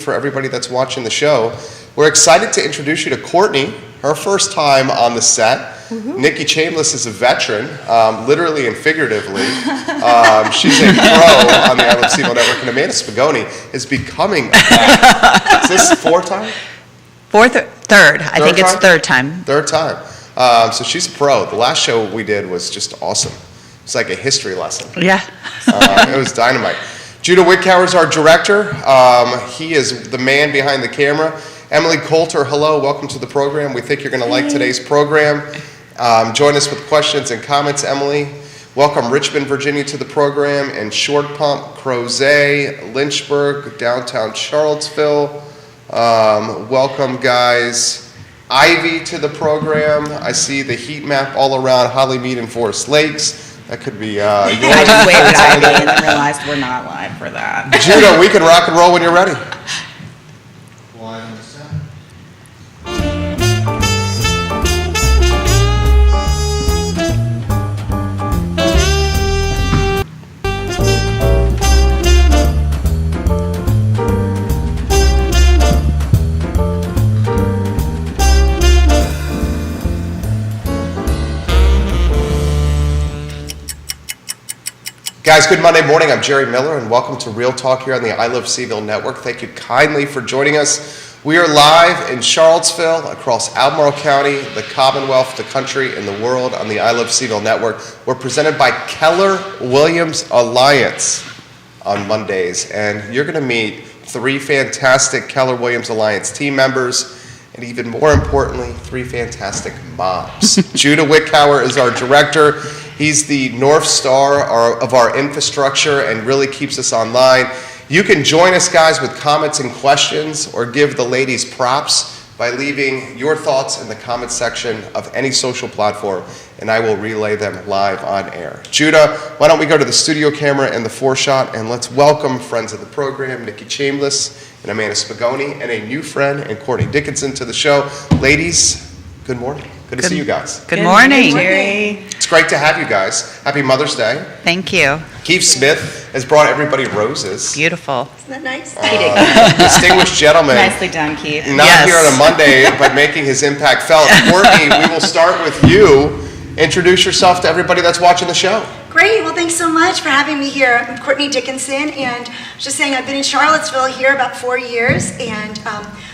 for everybody that's watching the show. We're excited to introduce you to Courtney, her first time on the set. Nikki Chambliss is a veteran, literally and figuratively. She's a pro on the I Love CVille Network, and Amanda Spagoni is becoming a pro. Is this fourth time? Third. I think it's third time. Third time. So she's a pro. The last show we did was just awesome. It's like a history lesson. Yeah. It was dynamite. Judah Wickower is our director. He is the man behind the camera. Emily Coulter, hello, welcome to the program. We think you're going to like today's program. Join us with questions and comments, Emily. Welcome Richmond, Virginia to the program, and Short Pump, Crozet, Lynchburg, downtown Charlottesville. Welcome, guys. Ivy to the program. I see the heat map all around Hollymead and Forest Lakes. That could be yours. I just waved at Ivy and then realized we're not live for that. Judah, we can rock and roll when you're ready. Live on the set. Guys, good Monday morning. I'm Jerry Miller, and welcome to Real Talk here on the I Love CVille Network. Thank you kindly for joining us. We are live in Charlottesville, across Albemarle County, the Commonwealth, the country, and the world on the I Love CVille Network. We're presented by Keller Williams Alliance on Mondays, and you're going to meet three fantastic Keller Williams Alliance team members, and even more importantly, three fantastic moms. Judah Wickower is our director. He's the North Star of our infrastructure and really keeps us online. You can join us, guys, with comments and questions or give the ladies props by leaving your thoughts in the comments section of any social platform, and I will relay them live on air. Judah, why don't we go to the studio camera and the foreshot, and let's welcome friends of the program, Nikki Chambliss and Amanda Spagoni, and a new friend, and Courtney Dickinson, to the show. Ladies, good morning. Good to see you guys. Good morning. Jerry. It's great to have you guys. Happy Mother's Day. Thank you. Keith Smith has brought everybody roses. Beautiful. Isn't that nice? Distinguished gentleman. Nicely done, Keith. Not Yes. here on a Monday, but making his impact felt. Courtney, we will start with you. Introduce yourself to everybody that's watching the show. Great. Well, thanks so much for having me here. I'm Courtney Dickinson, and I was just saying I've been in Charlottesville here about 4 years, and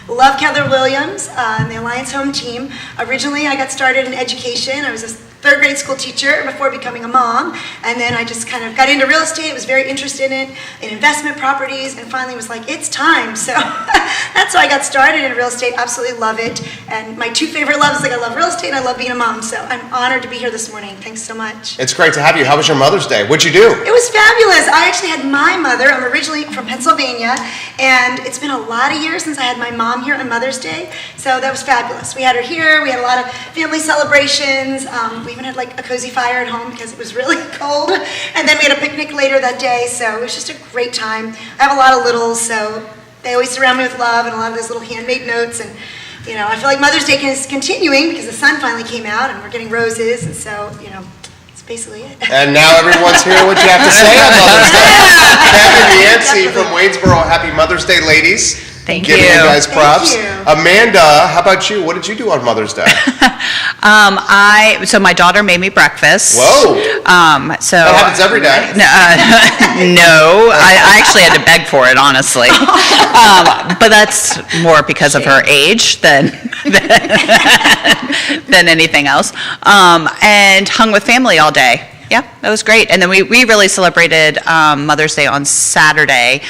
love Keller Williams and the Alliance Home Team. Originally, I got started in education. I was a third grade school teacher before becoming a mom, and then I just kind of got into real estate, was very interested in investment properties, and finally was like, it's time. So that's how I got started in real estate. Absolutely love it. And my two favorite loves, like I love real estate and I love being a mom. So I'm honored to be here this morning. Thanks so much. It's great to have you. How was your Mother's Day? What'd you do? It was fabulous. I actually had my mother. I'm originally from Pennsylvania, and it's been a lot of years since I had my mom here on Mother's Day, so that was fabulous. We had her here. We had a lot of family celebrations. We even had like a cozy fire at home because it was really cold, and then we had a picnic later that day, so it was just a great time. I have a lot of littles, so they always surround me with love and a lot of those little handmade notes, and you know, I feel like Mother's Day is continuing because the sun finally came out and we're getting roses, and so, you know, basically it. And now everyone's hearing what you have to say on Mother's Day. Kevin and Yancy from Waynesboro, happy Mother's Day, ladies. Thank Giving you. you guys props. Thank you. Amanda, how about you? What did you do on Mother's Day? So my daughter made me breakfast. Whoa. So That happens every day. No, I actually had to beg for it, honestly. But that's more because of her age than anything else. And hung with family all day. Yeah, that was great. And then we really celebrated Mother's Day on Saturday.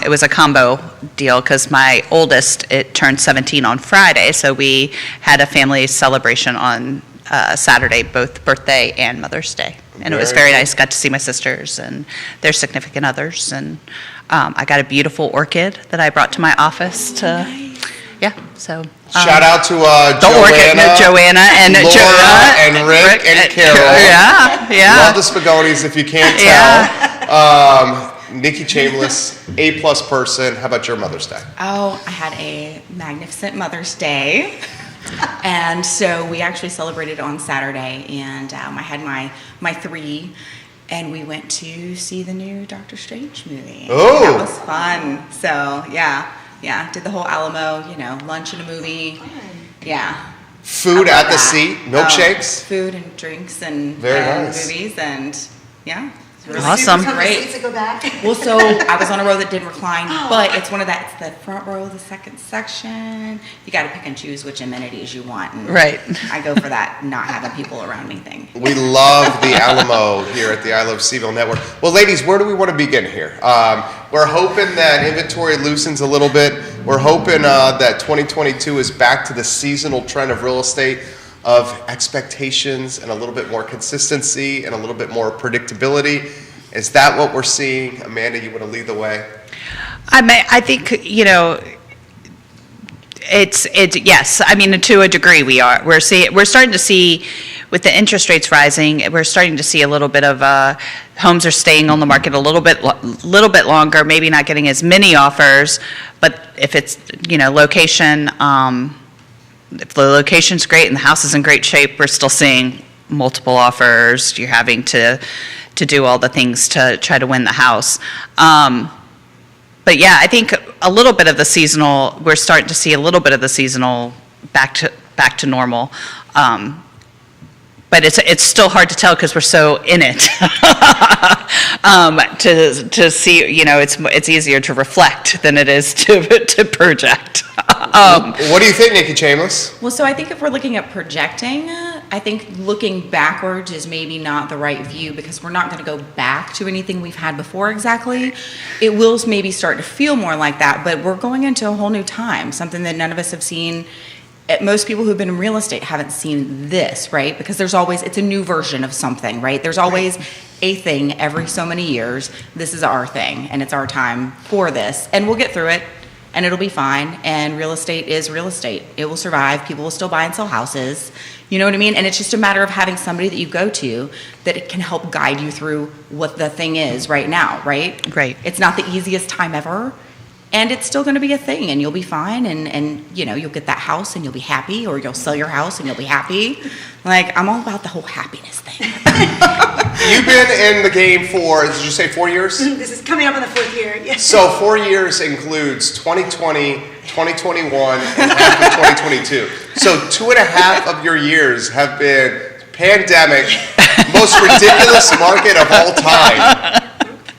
It was a combo deal because my oldest, it turned 17 on Friday, so we had a family celebration on Saturday, both birthday and Mother's Day. And it was very nice. Got to see my sisters and their significant others. And I got a beautiful orchid that I brought to my office to, yeah, so. Shout out to Joanna and Laura Joanna and Rick and Carol. Yeah. Love the Spagonis, if you can't tell. Nikki Chambliss, A+ person. How about your Mother's Day? Oh, I had a magnificent Mother's Day. And so we actually celebrated on Saturday, and I had my three, and we went to see the new Doctor Strange movie. Oh. That was fun. So, yeah. Yeah, did the whole Alamo, lunch and a movie. Yeah. Food I love at the that. seat, milkshakes. Food and drinks and, Very and nice. movies and, yeah. It's really Awesome. super Great. Great. Seats that go back. Well, so I was on a row that didn't recline, Oh. but it's the front row, the second section. You got to pick and choose which amenities you want. And Right. I go for that not having people around me thing. We love the Alamo here at the I Love Seville Network. Well, ladies, where do we want to begin here? We're hoping that inventory loosens a little bit. We're hoping that 2022 is back to the seasonal trend of real estate of expectations and a little bit more consistency and a little bit more predictability. Is that what we're seeing? Amanda, you want to lead the way? I think, it's yes. I mean, to a degree, we're starting to see, with the interest rates rising, we're starting to see a little bit of homes are staying on the market a little bit longer, maybe not getting as many offers, but if it's location, if the location's great and the house is in great shape, we're still seeing multiple offers. You're having to do all the things to try to win the house. But yeah, I think a little bit of the seasonal, we're starting to see a little bit of the seasonal back to normal. But it's still hard to tell because we're so in it. To see, it's easier to reflect than it is to project. What do you think, Nikki Chambliss? Well, so I think if we're looking at projecting, I think looking backwards is maybe not the right view because we're not going to go back to anything we've had before exactly. It will maybe start to feel more like that, but we're going into a whole new time, something that none of us have seen. Most people who've been in real estate haven't seen this, right? Because it's a new version of something, right? There's always a thing every so many years. This is our thing, and it's our time for this. And we'll get through it, and it'll be fine. And real estate is real estate. It will survive. People will still buy and sell houses. You know what I mean? And it's just a matter of having somebody that you go to that it can help guide you through what the thing is right now, right? Right. It's not the easiest time ever. And it's still going to be a thing, and you'll be fine, and you'll get that house, and you'll be happy, or you'll sell your house, and you'll be happy. Like, I'm all about the whole happiness thing. You've been in the game for, did you say 4 years? This is coming up on the 4th year. Yes. So 4 years includes 2020, 2021, and half of 2022. So 2.5 of your years have been pandemic, most ridiculous market of all time.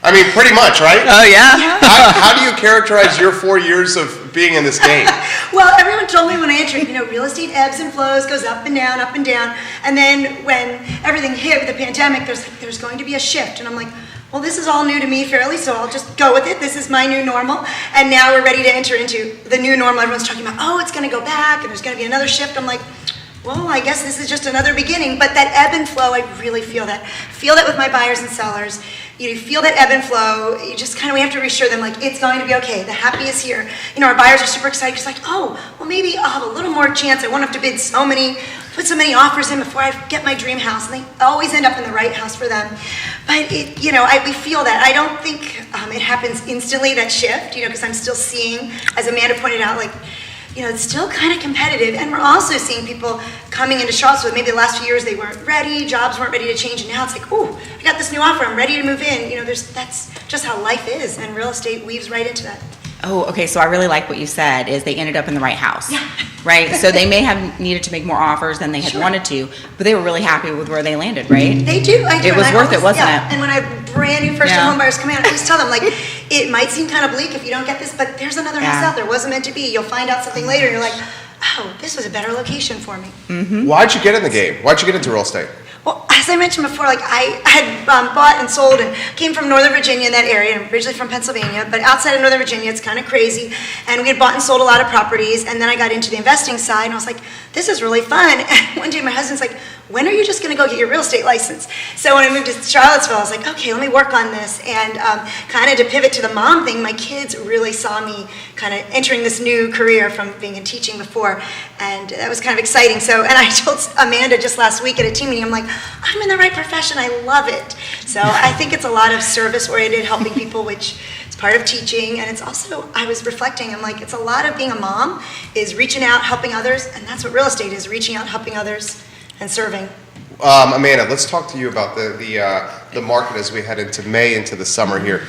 I mean, pretty much, right? Oh yeah. How do you characterize your 4 years of being in this game? Well, everyone told me when I entered, real estate ebbs and flows, goes up and down, up and down. And then when everything hit with the pandemic, there's going to be a shift. And I'm like, well, this is all new to me fairly, so I'll just go with it. This is my new normal. And now we're ready to enter into the new normal. Everyone's talking about, oh, it's going to go back and there's going to be another shift. I'm like, well, I guess this is just another beginning. But that ebb and flow, I really feel that. Feel that with my buyers and sellers. You feel that ebb and flow. You just we have to reassure them, like, it's going to be okay. The happy is here. Our buyers are super excited. It's like, oh, well, maybe I'll have a little more chance. I won't have to put so many offers in before I get my dream house. And they always end up in the right house for them. But, we feel that. I don't think it happens instantly, that shift, because I'm still seeing, as Amanda pointed out, like, it's still kind of competitive, and we're also seeing people coming into Charlottesville. Maybe the last few years they weren't ready, jobs weren't ready to change, and now it's like, ooh, I got this new offer, I'm ready to move in. That's just how life is, and real estate weaves right into that. Oh, okay, so I really like what you said, is they ended up in the right house. Yeah. Right? So they may have needed to make more offers than they had wanted to, but they were really happy with where they landed, right? They do. I do. It was And I worth it, always- wasn't yeah. it? And when I brand new first-time Yeah. home buyers come in, I always tell them, like, it might seem kind of bleak if you don't get this, but there's another house Yeah. out there. It wasn't meant to be. You'll find out something later, and you're like, oh, this was a better location for me. Why'd you get in the game? Why'd you get into real estate? Well, as I mentioned before, like I had bought and sold and came from Northern Virginia in that area. I'm originally from Pennsylvania, but outside of Northern Virginia, it's kind of crazy. And we had bought and sold a lot of properties, and then I got into the investing side, and I was like, this is really fun. And one day my husband's like, when are you just going to go get your real estate license? So when I moved to Charlottesville, I was like, okay, let me work on this. And kind of to pivot to the mom thing, my kids really saw me kind of entering this new career from being in teaching before. And that was kind of exciting. So, and I told Amanda just last week at a team meeting, I'm like, I'm in the right profession. I love it. So I think it's a lot of service-oriented, helping people, which is part of teaching. And it's also, I was reflecting, I'm like, it's a lot of being a mom is reaching out, helping others. And that's what real estate is, reaching out, helping others, and serving. Amanda, let's talk to you about the market as we head into May, into the summer here.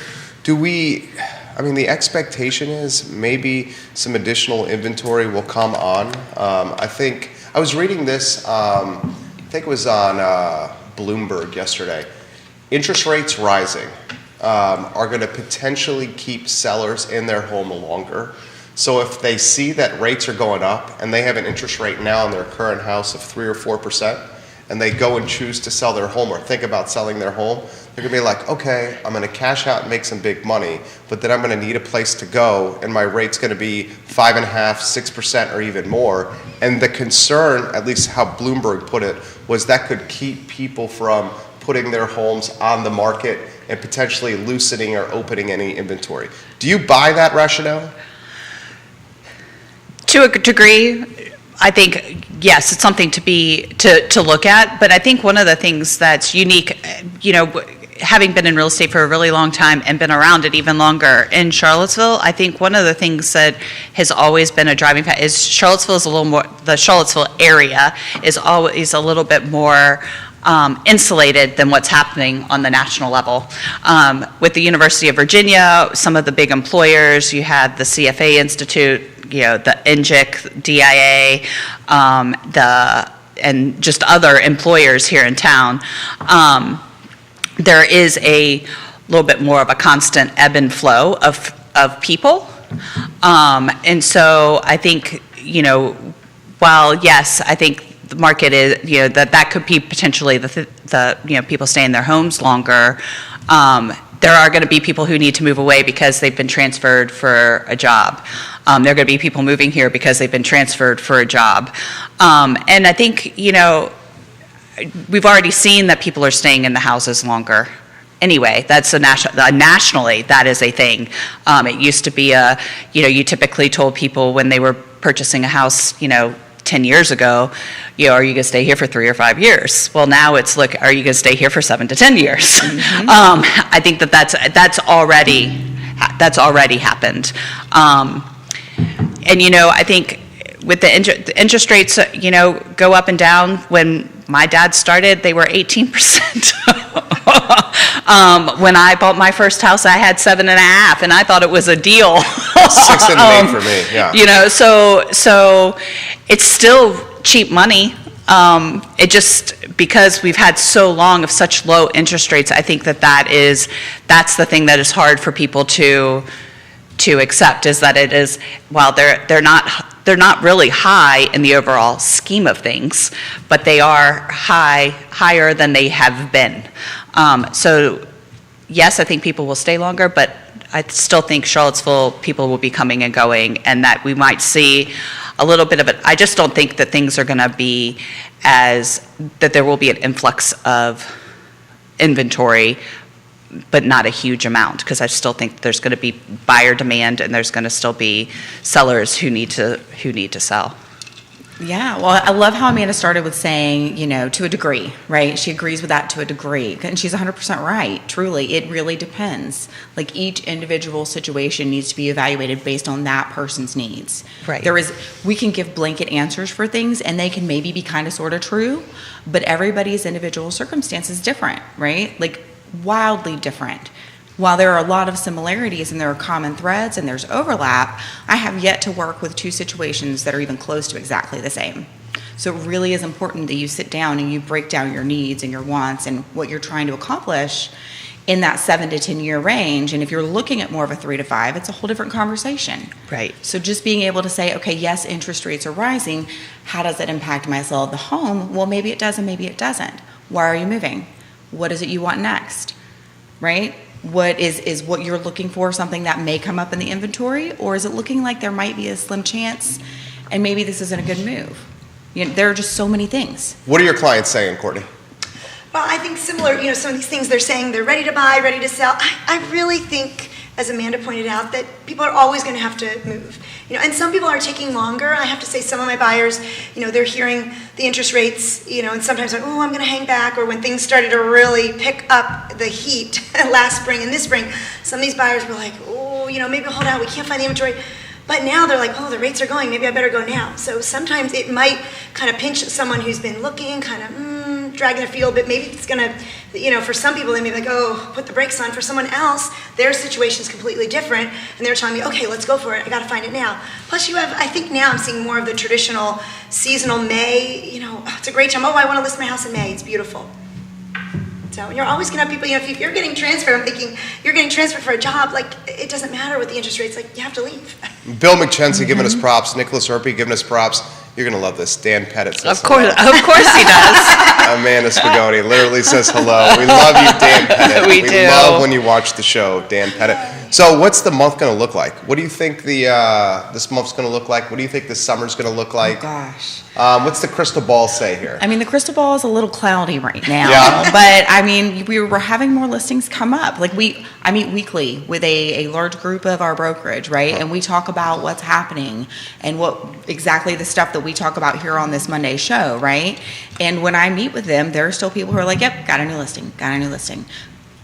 I mean, the expectation is maybe some additional inventory will come on. I think, I was reading this, I think it was on Bloomberg yesterday. Interest rates rising are going to potentially keep sellers in their home longer. So if they see that rates are going up and they have an interest rate now in their current house of 3 or 4%, and they go and choose to sell their home or think about selling their home, they're gonna be like, okay, I'm gonna cash out and make some big money, but then I'm gonna need a place to go, and my rate's gonna be 5.5%, 6% or even more. And the concern, at least how Bloomberg put it, was that could keep people from putting their homes on the market and potentially loosening or opening any inventory. Do you buy that rationale? To a degree, I think, yes, it's something to look at, but I think one of the things that's unique, having been in real estate for a really long time and been around it even longer in Charlottesville, I think one of the things that has always been a driving factor is Charlottesville is a little more, the Charlottesville area is always a little bit more insulated than what's happening on the national level. With the University of Virginia, some of the big employers, you had the CFA Institute, the NGIC, DIA, and just other employers here in town. There is a little bit more of a constant ebb and flow of people. And so I think, while yes, I think the market is, that could be potentially the people stay in their homes longer. There are going to be people who need to move away because they've been transferred for a job. There are going to be people moving here because they've been transferred for a job. And I think, we've already seen that people are staying in the houses longer. Anyway, that's nationally, that is a thing. It used to be you typically told people when they were purchasing a house, 10 years ago, are you going to stay here for 3 or 5 years? Well, now it's look, are you going to stay here for 7 to 10 years? Mm-hmm. I think that's already happened. And I think with the interest rates, go up and down. When my dad started, they were 18%. When I bought my first house, I had 7.5%, and I thought it was a deal. 6 and 8 for me, yeah. So it's still cheap money. It just, because we've had so long of such low interest rates, I think that's the thing that is hard for people to accept, is that it is, while they're not really high in the overall scheme of things, but they are higher than they have been. So yes, I think people will stay longer, but I still think Charlottesville people will be coming and going, and that we might see a little bit of it. I just don't think that things are going to be that there will be an influx of inventory, but not a huge amount, because I still think there's going to be buyer demand, and there's going to still be sellers who need to sell. Yeah, well, I love how Amanda started with saying, to a degree, right? She agrees with that to a degree, and she's 100% right. Truly, it really depends. Like, each individual situation needs to be evaluated based on that person's needs. Right. We can give blanket answers for things, and they can maybe be kind of sort of true, but everybody's individual circumstance is different, right? Like, wildly different. While there are a lot of similarities and there are common threads and there's overlap, I have yet to work with 2 situations that are even close to exactly the same. So it really is important that you sit down and you break down your needs and your wants and what you're trying to accomplish in that 7 to 10 year range. And if you're looking at more of a 3 to 5, it's a whole different conversation. Right. So just being able to say, okay, yes, interest rates are rising. How does it impact my sale of the home? Well, maybe it does and maybe it doesn't. Why are you moving? What is it you want next? Right? What is what you're looking for something that may come up in the inventory, or is it looking like there might be a slim chance and maybe this isn't a good move? There are just so many things. What are your clients saying, Courtney? Well, I think similar, some of these things they're saying they're ready to buy, ready to sell. I really think, as Amanda pointed out, that people are always going to have to move. And some people are taking longer. I have to say some of my buyers, they're hearing the interest rates, and sometimes like, oh, I'm going to hang back. Or when things started to really pick up the heat last spring and this spring, some of these buyers were like, oh, maybe hold out. We can't find the inventory. But now they're like, oh, the rates are going. Maybe I better go now. So sometimes it might kind of pinch someone who's been looking, kind of dragging their feet a little bit. Maybe it's gonna, for some people, they may be like, oh, put the brakes on. For someone else, their situation is completely different, and they're telling me, okay, let's go for it. I gotta find it now. Plus, I think now I'm seeing more of the traditional seasonal May. It's a great time. Oh, I want to list my house in May. It's beautiful. So you're always gonna have people. If you're getting transferred, I'm thinking you're getting transferred for a job. Like it doesn't matter what the interest rate's like. You have to leave. Bill McChenzie giving us props. Nicholas Erpe giving us props. You're going to love this. Dan Pettit says Of course hello. he does. Amanda Spagoni literally says hello. We love you, Dan Pettit. We do. Love when you watch the show, Dan Pettit. So what's the month going to look like? What do you think this month's going to look like? What do you think this summer's going to look like? Oh, gosh. What's the crystal ball say here? I mean, the crystal ball is a little cloudy right now. Yeah. But, I mean, we're having more listings come up. Like, I meet weekly with a large group of our brokerage, right? And we talk about what's happening and what exactly the stuff that we talk about here on this Monday show, right? And when I meet with them, there are still people who are like, yep, got a new listing.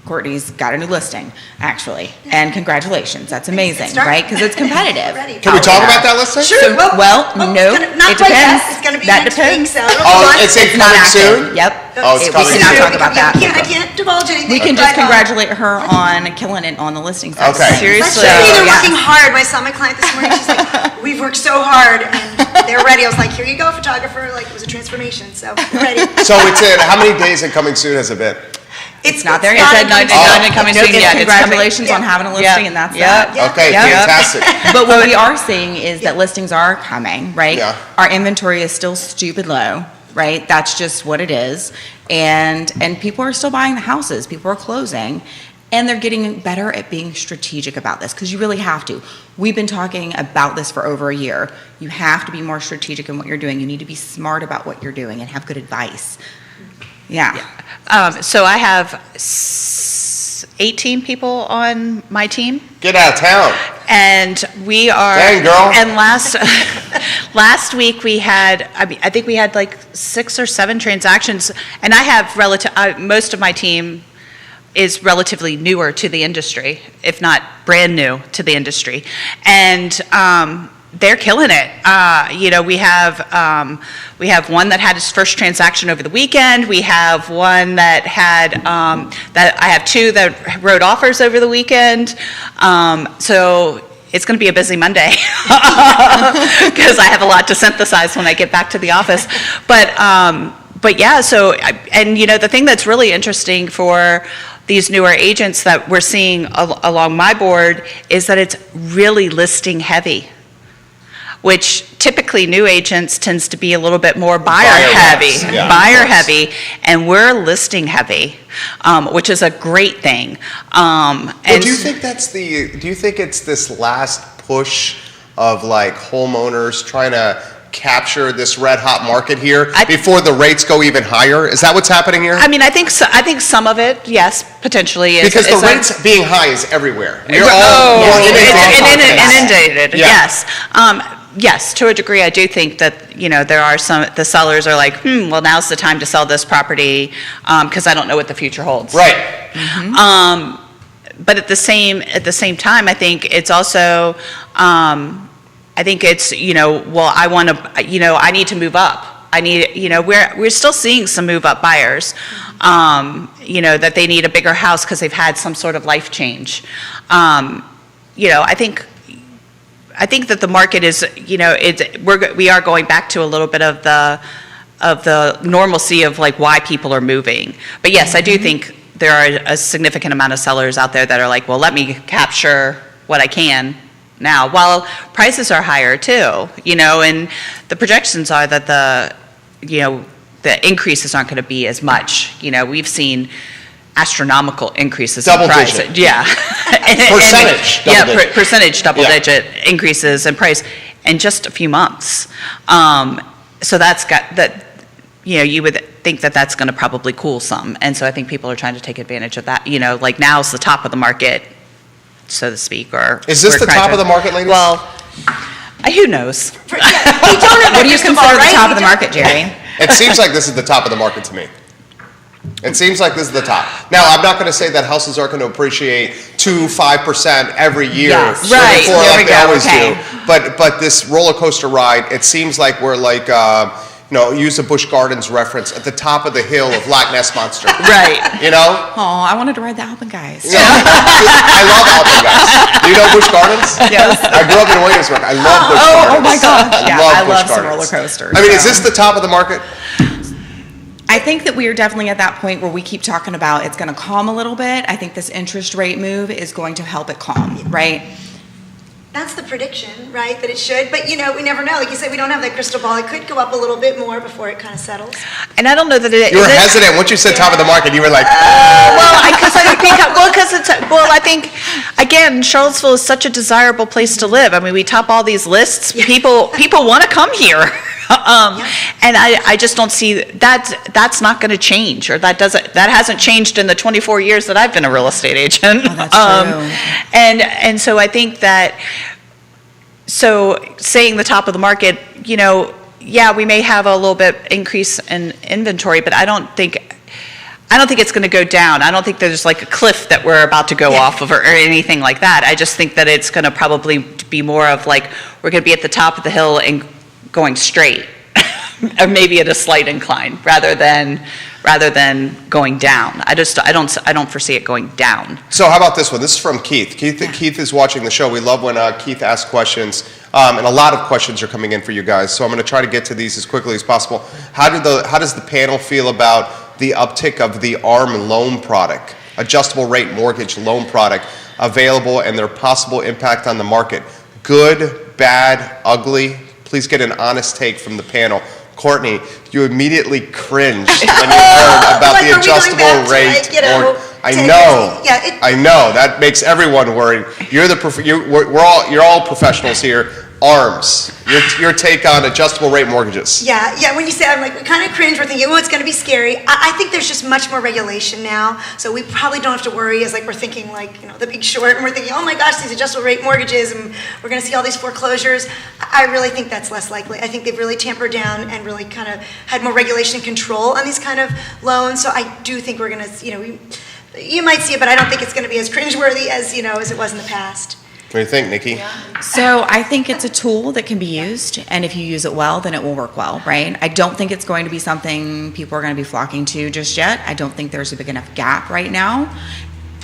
Courtney's got a new listing, actually. And congratulations. That's amazing, right? Because it's competitive. Ready. Can we talk about that listing? Sure. No, Not it quite depends. yet. It's going to be That next depends. week. So It's not coming active. soon? Yep. Oh, it's coming We cannot soon. talk about that. I can't divulge anything. We can just but, congratulate her on killing it on the listing side. Okay. Seriously. They're Yeah. working hard. I saw my client this morning. She's like, we've worked so hard, and they're ready. I was like, here you go, photographer. Like, it was a transformation. So, we're ready. So it's in, how many days in coming soon has it been? It's not there yet. not It said in- not coming Nope, soon it's yet. It's congratulations coming. on having a Yep. listing, and that's Yep. that. Yeah. Okay, Yep. fantastic. But what we are seeing is that listings are coming, right? Yeah. Our inventory is still stupid low, right? That's just what it is. And people are still buying the houses. People are closing. And they're getting better at being strategic about this because you really have to. We've been talking about this for over a year. You have to be more strategic in what you're doing. You need to be smart about what you're doing and have good advice. Yeah. So I have 18 people on my team. Get out of town. And we are. Dang, girl. And last week we had, I think we had like 6 or 7 transactions. And I have most of my team is relatively newer to the industry, if not brand new to the industry. And they're killing it. We have one that had his first transaction over the weekend. We have one that had I have 2 that wrote offers over the weekend. So it's going to be a busy Monday because I have a lot to synthesize when I get back to the office. But yeah. So the thing that's really interesting for these newer agents that we're seeing along my board is that it's really listing heavy, which typically new agents tends to be a little bit more buyer Buyer-wise, heavy, yeah, buyer of course. heavy, and we're listing heavy, which is a great thing. Well, do you think it's this last push of like homeowners trying to capture this red hot market here before the rates go even higher? Is that what's happening here? I mean, I think so. I think some of it, yes, potentially is. Because the is rates being high is everywhere. We're Inundated. Yeah. Yes. Yes, to a degree, I do think that, there are the sellers are like, well, now's the time to sell this property because I don't know what the future holds. Right. But at the same time, I think it's also, I think it's, I need to move up. We're still seeing some move up buyers, that they need a bigger house because they've had some sort of life change. I think that the market is, we are going back to a little bit of the normalcy of like why people are moving. But yes, I do think there are a significant amount of sellers out there that are like, well, let me capture what I can now, while prices are higher too, and the projections are that the increases aren't going to be as much. We've seen astronomical increases Double in price. digit. Yeah. Percentage double digit. Percentage double Yeah. digit increases in price in just a few months. So that's got that. You would think that that's going to probably cool some, and so I think people are trying to take advantage of that. Like now's the top of the market, so to speak. Or Is this we're the trying top to- of the market, ladies? Well, who knows? We don't have What do you crystal consider ball, the right? top We of the don't- market, Jerry? It seems like this is the top of the market to me. It seems like this is the top. Now, I'm not going to say that houses are going to appreciate 2-5% every year, Yes. Right, before there like we they go, always okay. do. But this roller coaster ride, it seems like we're like use a Busch Gardens reference at the top of the hill of Loch Ness Monster. Right. You know? Oh, I wanted to ride the Alpengeist. Yeah. I love Alpengeist. Do you know Busch Gardens? Yes. I grew up in Williamsburg. I love Busch Gardens. Oh my gosh. Yeah, I Busch love some Gardens. roller coasters. I mean, is so. this the top of the market? I think that we are definitely at that point where we keep talking about it's going to calm a little bit. I think this interest rate move is going to help it calm, right? That's the prediction, right, that it should, but we never know. Like you said, we don't have that crystal ball. It could go up a little bit more before it kind of settles. And I don't know that it. You were is it- hesitant. Once you said top of the market, you were like, I think, again, Charlottesville is such a desirable place to live. I mean, we top all these lists. Yeah. People want to come here. And I just don't see that's not going to change, or that hasn't changed in the 24 years that I've been a real estate agent. Oh, that's true. And so I think that, so saying the top of the market, yeah, we may have a little bit increase in inventory, but I don't think it's going to go down. I don't think there's like a cliff that we're about to go off of or anything like that. I just think that it's going to probably be more of like, we're going to be at the top of the hill and going straight, or maybe at a slight incline rather than going down. I don't foresee it going down. so how about this one? This is from Keith. Keith is watching the show. We love when Keith asks questions, and a lot of questions are coming in for you guys. So I'm going to try to get to these as quickly as possible. How does the panel feel about the uptick of the ARM loan product, adjustable rate mortgage loan product available, and their possible impact on the market? Good, bad, ugly? Please get an honest take from the panel. Courtney, you immediately cringed when you heard about Like, the are we going adjustable back to, rate. like, 10 know. years? Yeah, I know. That makes everyone worried. You're all professionals here. ARMS. Your take on adjustable rate mortgages. Yeah, when you say, I'm like, we kind of cringe, we're thinking, it's going to be scary. I think there's just much more regulation now, so we probably don't have to worry as like we're thinking like, The Big Short, and we're thinking, oh my gosh, these adjustable rate mortgages, and we're going to see all these foreclosures. I really think that's less likely. I think they've really tampered down and really kind of had more regulation and control on these kind of loans, so I do think we're going to, you might see it, but I don't think it's going to be as cringeworthy as it was in the past. What do you think, Nikki? So I think it's a tool that can be used, and if you use it well, then it will work well, right? I don't think it's going to be something people are going to be flocking to just yet. I don't think there's a big enough gap right now.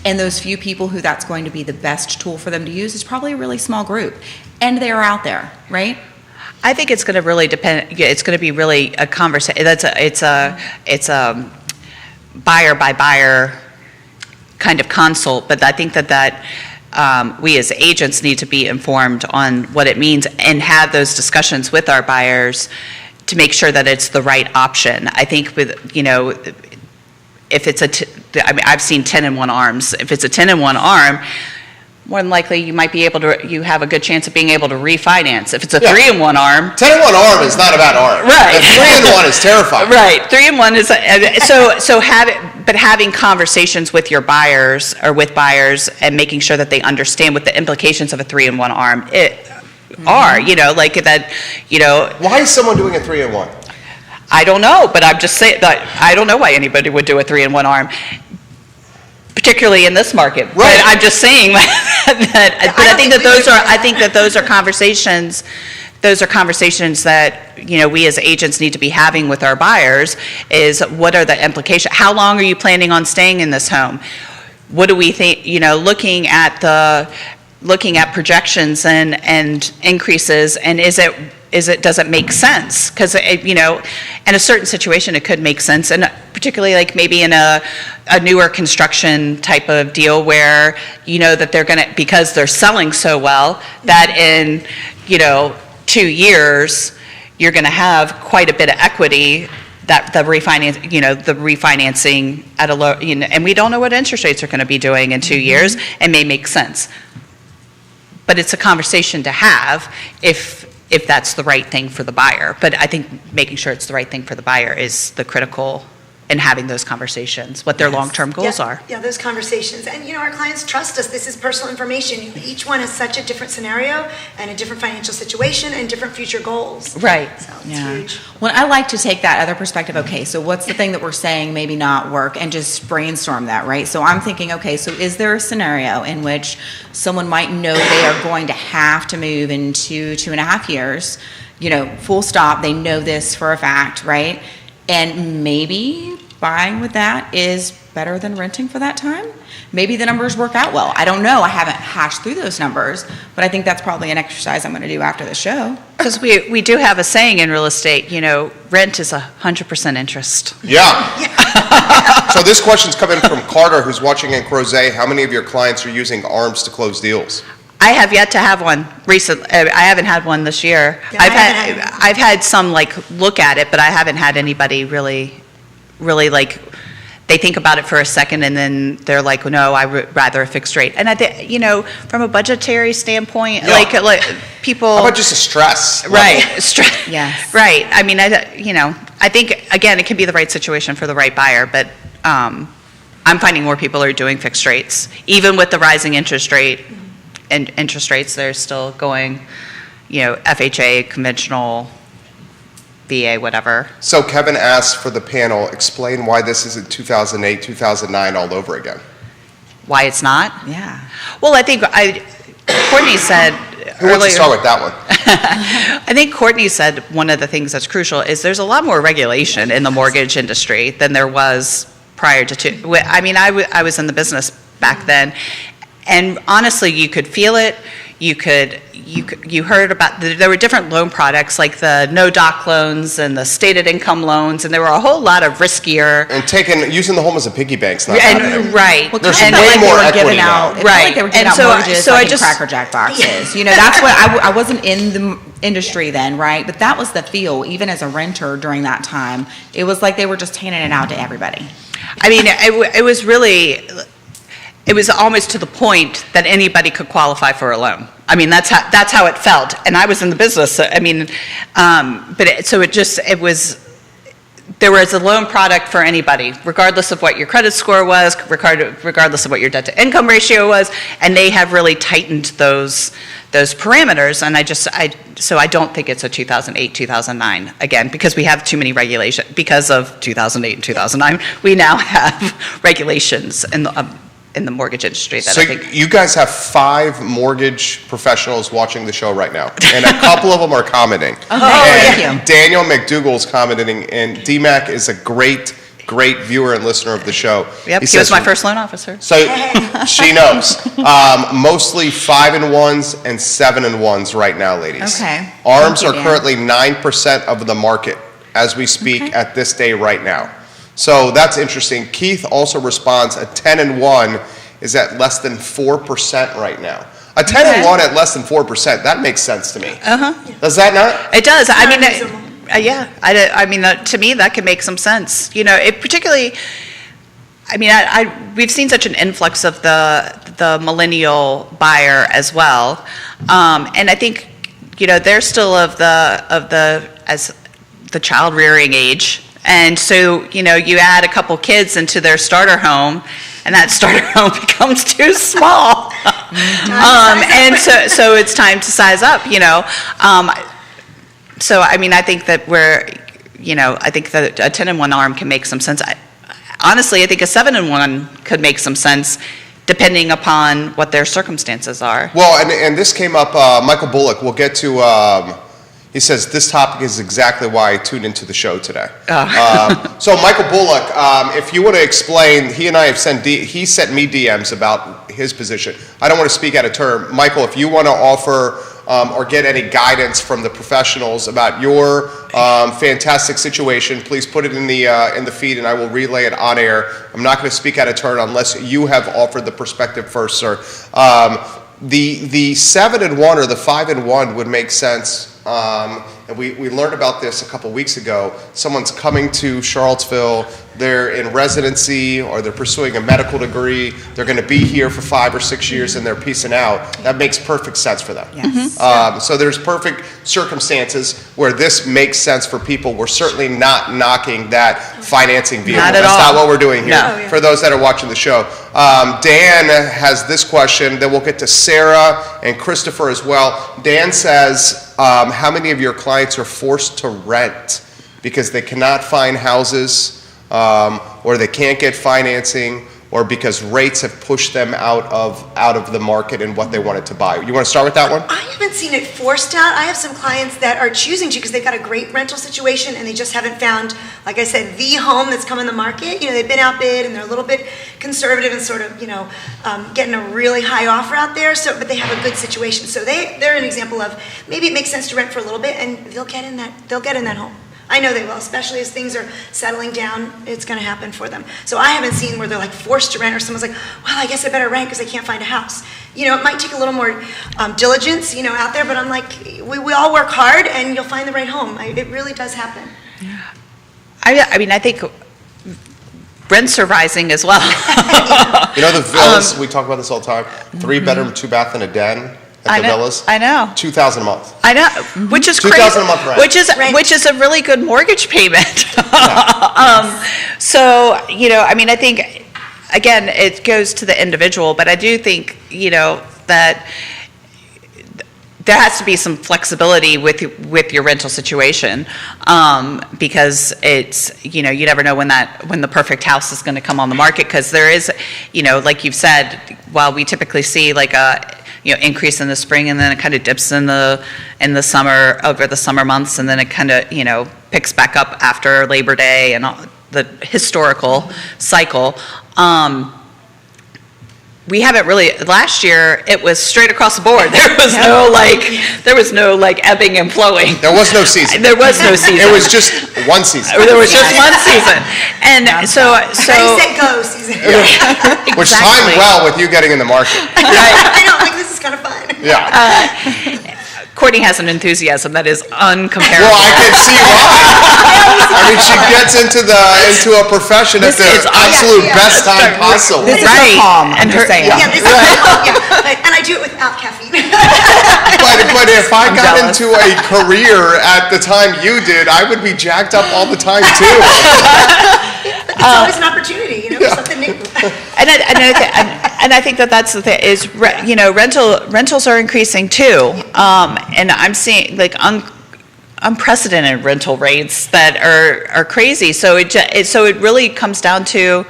And those few people who that's going to be the best tool for them to use is probably a really small group. And they are out there, right? I think it's going to really depend. It's going to be really a conversation. It's a buyer by buyer kind of consult. But I think that we as agents need to be informed on what it means and have those discussions with our buyers to make sure that it's the right option. I think with if it's I've seen 10-in-1 ARMs. If it's a 10-in-1 ARM, more than likely you have a good chance of being able to refinance. If it's a 3-in-1 ARM, 10-in-1 ARM is not about ARM. Right. 3-in-1 is terrifying. Right, 3-in-1 is having conversations with your buyers or with buyers and making sure that they understand what the implications of a 3-in-1 ARM are. Like that. Why is someone doing a 3-in-1? I don't know, but I'm just saying that I don't know why anybody would do a 3-in-1 ARM, particularly in this market. Right. But I'm just saying that. But I think that those are conversations. Those are conversations that we as agents need to be having with our buyers. Is what are the implications? How long are you planning on staying in this home? What do we think? Looking at projections and increases, and does it make sense? Because in a certain situation it could make sense, and particularly like maybe in a newer construction type of deal where that they're gonna, because they're selling so well, that in 2 years you're gonna have quite a bit of equity, that the refinancing at a low, and we don't know what interest rates are going to be doing in 2 years, and may make sense. But it's a conversation to have if that's the right thing for the buyer. But I think making sure it's the right thing for the buyer is the critical and having those conversations, what their long-term goals Yeah, are. Yeah, those conversations. And, our clients trust us. This is personal information. Each one has such a different scenario and a different financial situation and different future goals. Right. So it's Yeah. huge. Well, I like to take that other perspective. Okay, so what's the thing that we're saying maybe not work, and just brainstorm that, right? So I'm thinking, okay, so is there a scenario in which someone might know they are going to have to move in 2.5 years, full stop, they know this for a fact, right? And maybe buying with that is better than renting for that time? Maybe the numbers work out well. I don't know. I haven't hashed through those numbers, but I think that's probably an exercise I'm going to do after the show. Because we do have a saying in real estate, rent is 100% interest. Yeah. So this question's coming from Carter, who's watching in Crozet. How many of your clients are using ARMs to close deals? I have yet to have one recently. I haven't had one this year. Yeah, I haven't had one. I've had some look at it, but I haven't had anybody really they think about it for a second and then they're like, no, I would rather a fixed rate. And I think, from a budgetary standpoint, Yeah. like people. How about just a stress level? Right. Yes. Right. I mean, I think, again, it can be the right situation for the right buyer, but I'm finding more people are doing fixed rates. Even with the rising interest rates, they're still going, FHA, conventional, VA, whatever. So Kevin asked for the panel, explain why this isn't 2008, 2009 all over again. Why it's not? Yeah. Well, I think Courtney said Who wants to start with that one? I think Courtney said one of the things that's crucial is there's a lot more regulation in the mortgage industry than there was prior to. I mean, I was in the business back then, and honestly, you could feel it. You heard about there were different loan products like the no doc loans and the stated income loans, and there were a whole lot of riskier. And using the home as a piggy bank's not happening. Right. Well, There's kind of way like they more were equity giving now. out, it felt Right. like they were giving And out so mortgages I like in just- Cracker Jack boxes. That's what I wasn't in the industry then, right? But that was the feel, even as a renter during that time. It was like they were just handing it out to everybody. I mean, it was almost to the point that anybody could qualify for a loan. I mean, that's how it felt. And I was in the business. So, I mean, there was a loan product for anybody, regardless of what your credit score was, regardless of what your debt to income ratio was, and they have really tightened those parameters. And I don't think it's a 2008, 2009 again, because we have too many regulations. Because of 2008 and 2009, we now have regulations in the mortgage industry that So I think. you guys have 5 mortgage professionals watching the show right now, and a couple of them are commenting. Oh, thank And you. Daniel McDougall's commenting, and DMAC is a great viewer and listener of the show. Yep, he says- was my first loan officer. So she knows. Mostly 5-1s and 7-1s right now, ladies. Okay. ARMs Thank you, are Dan. currently 9% of the market as we speak at this day right now. So that's interesting. Keith also responds, a 10-1 is at less than 4% right now. A 10-1 at less than 4%, that makes sense to me. Does that not? It does. I mean, Unreasonable. yeah. I mean, to me, that can make some sense. It particularly. I mean, we've seen such an influx of the millennial buyer as well, and I think they're still of the child rearing age, and so you add a couple kids into their starter home, and that starter home becomes too small, and so it's time to size up. So I mean, I think that I think that a 10-1 ARM can make some sense. Honestly, I think a 7-1 could make some sense, depending upon what their circumstances are. Well, and this came up, Michael Bullock, we'll get to, he says, this topic is exactly why I tuned into the show today. So Michael Bullock, if you want to explain, he and I have he sent me DMs about his position. I don't want to speak out of turn. Michael, if you want to offer or get any guidance from the professionals about your fantastic situation, please put it in the feed and I will relay it on air. I'm not going to speak out of turn unless you have offered the perspective first, sir. The 7-1 or the 5-1 would make sense. And we learned about this a couple weeks ago. Someone's coming to Charlottesville they're in residency or they're pursuing a medical degree, they're going to be here for 5 or 6 years and they're peacing out, that makes perfect sense for them. Yes. So there's perfect circumstances where this makes sense for people. We're certainly not knocking that financing vehicle. Not at That's all. not what we're doing here. No. Oh, yeah. For those that are watching the show. Dan has this question, then we'll get to Sarah and Christopher as well. Dan says, how many of your clients are forced to rent because they cannot find houses, or they can't get financing, or because rates have pushed them out of the market and what they wanted to buy? You want to start with that one? I haven't seen it forced out. I have some clients that are choosing to because they've got a great rental situation and they just haven't found, like I said, the home that's come in the market. You know, they've been outbid and they're a little bit conservative and sort of, getting a really high offer out there. So, but they have a good situation. So they're an example of maybe it makes sense to rent for a little bit and they'll get in that home. I know they will, especially as things are settling down, it's going to happen for them. So I haven't seen where they're like forced to rent or someone's like, well, I guess I better rent because I can't find a house. It might take a little more diligence, out there, but I'm like, we all work hard and you'll find the right home. It really does happen. I think rents are rising as well. The villas, we talk about this all the time, 3-bedroom, 2-bath, and a den at the villas. I know. $2,000 a month. I know, which is crazy. $2,000 a month rent. Which is a really good mortgage payment. I think, again, it goes to the individual, but I do think, that there has to be some flexibility with your rental situation, because it's, you never know when the perfect house is going to come on the market, because there is, like you've said, while we typically see like a increase in the spring, and then it kind of dips in the summer, over the summer months, and then it kind of picks back up after Labor Day and all the historical cycle. We haven't really, last year it was straight across the board. There was no ebbing and flowing. There was no season. There was no season. It was just one season. There was just one season, and so Ready, set, go season. Which timed Exactly. well with you getting in the market. I know, like this is kind of fun. Yeah. Courtney has an enthusiasm that is uncomparable. Well, I can see why. She gets into a profession at the It's absolute yeah. best time possible. This is Right. a calm, And I'm just her- saying. Yeah, this is and I do it without caffeine. But if I I'm got jealous. into a career at the time you did, I would be jacked up all the time too. But it's always an opportunity, for something new. And I think that that's the thing is, rentals are increasing too, and I'm seeing like unprecedented rental rates that are crazy. So it really comes down to,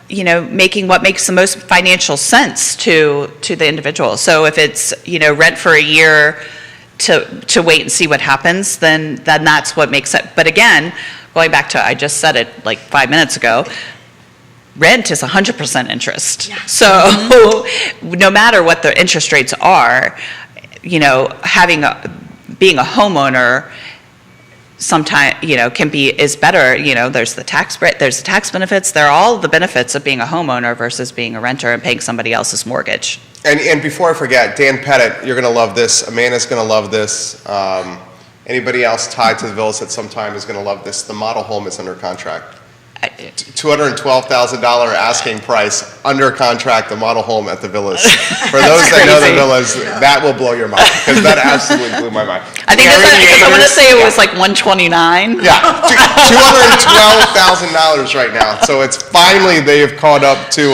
making what makes the most financial sense to the individual. So if it's rent for a year to wait and see what happens, then that's what makes it. But again, going back to, I just said it like 5 minutes ago, rent is 100% interest. Yeah. So no matter what the interest rates are, being a homeowner sometimes, is better. There's the tax benefits. There are all the benefits of being a homeowner versus being a renter and paying somebody else's mortgage. And before I forget, Dan Pettit, you're going to love this. Amanda's going to love this. Anybody else tied to the villas at some time is going to love this. The model home is under contract. $212,000 asking price, under contract, the model home at the villas. For those that know the crazy. villas, that will blow your mind, because that absolutely blew my mind. I think Gary I want to Yeagers- say it was like 129. Yeah, $212,000 right now. So it's finally they have caught up to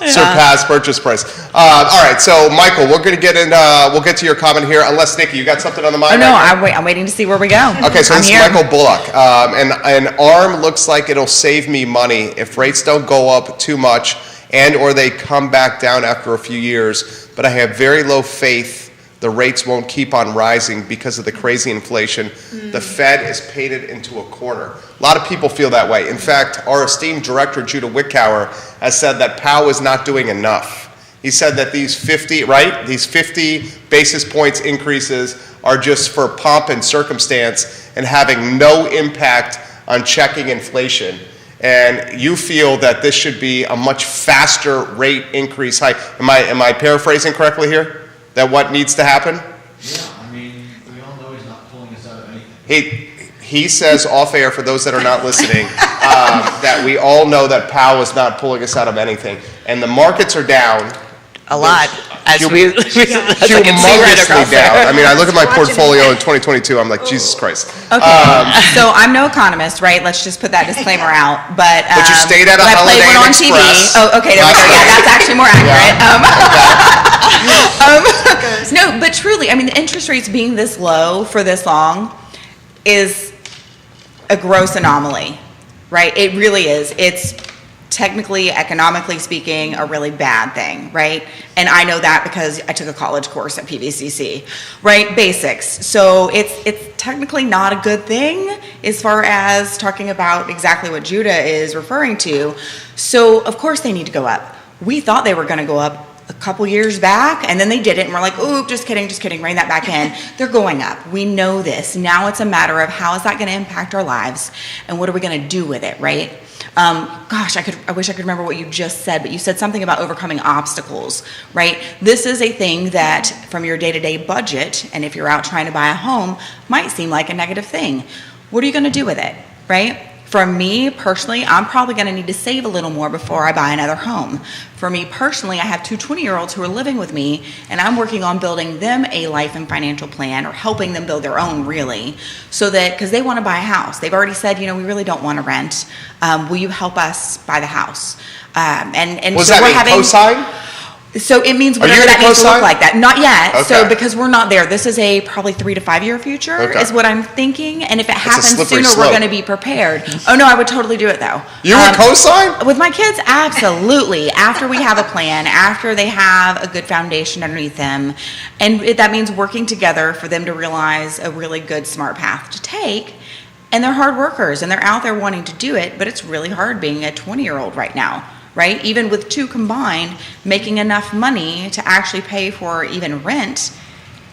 surpass purchase price. All right, so Michael, we're going to get in. We'll get to your comment here. Unless Nikki, you got something on the mind? Oh, no, right now? I'm waiting to see where we go. Okay, so I'm this here. is Michael Bullock. An ARM looks like it'll save me money if rates don't go up too much and or they come back down after a few years, but I have very low faith the rates won't keep on rising because of the crazy inflation. The Fed is painted into a corner. A lot of people feel that way. In fact, our esteemed director, Judah Wickower, has said that Powell is not doing enough. He said that these 50 basis points increases are just for pomp and circumstance and having no impact on checking inflation. And you feel that this should be a much faster rate increase hike. Am I paraphrasing correctly here? That what needs to happen? Yeah, we all know he's not pulling us out of anything He says off air, for those that are not listening, that we all know that Powell is not pulling us out of anything. And the markets are down. A lot, as Hum- we, as I can see right Humongously across down. there. I mean, I look at my Watching portfolio it. in 2022, I'm like, Jesus Christ. Okay, so I'm no economist, right? Let's just put that disclaimer out, but. But you stayed at a but I played Holiday one Inn on TV. Express Oh, okay, there we last go, yeah, night. that's actually more accurate. Goes. No, but truly, I mean, the interest rates being this low for this long is a gross anomaly, right? It really is. It's technically, economically speaking, a really bad thing, right? And I know that because I took a college course at PVCC, right? Basics. So it's technically not a good thing as far as talking about exactly what Judah is referring to. So of course they need to go up. We thought they were going to go up a couple years back, and then they didn't, and we're like, ooh, just kidding, rein that back in. They're going up. We know this. Now it's a matter of how is that going to impact our lives, and what are we going to do with it, right? Gosh, I wish I could remember what you just said, but you said something about overcoming obstacles, right? This is a thing that from your day-to-day budget, and if you're out trying to buy a home, might seem like a negative thing. What are you going to do with it, right? For me personally, I'm probably going to need to save a little more before I buy another home. For me personally, I have two 20-year-olds who are living with me, and I'm working on building them a life and financial plan, or helping them build their own, really, so that, because they want to buy a house. They've already said, we really don't want to rent. Will you help us buy the house? And Was so that we're a having. cosign? So it means Are you whatever gonna that needs to co-sign? look like that. Not yet. So Okay. because we're not there, this is a probably 3 to 5 year future Okay. is what I'm thinking. And if it a happens slippery sooner, slope. we're going to be prepared. Oh no, I would totally do it though. You would cosign? With my kids, absolutely. After we have a plan, after they have a good foundation underneath them, and that means working together for them to realize a really good, smart path to take. And they're hard workers, and they're out there wanting to do it, but it's really hard being a 20-year-old right now, right? Even with two combined, making enough money to actually pay for even rent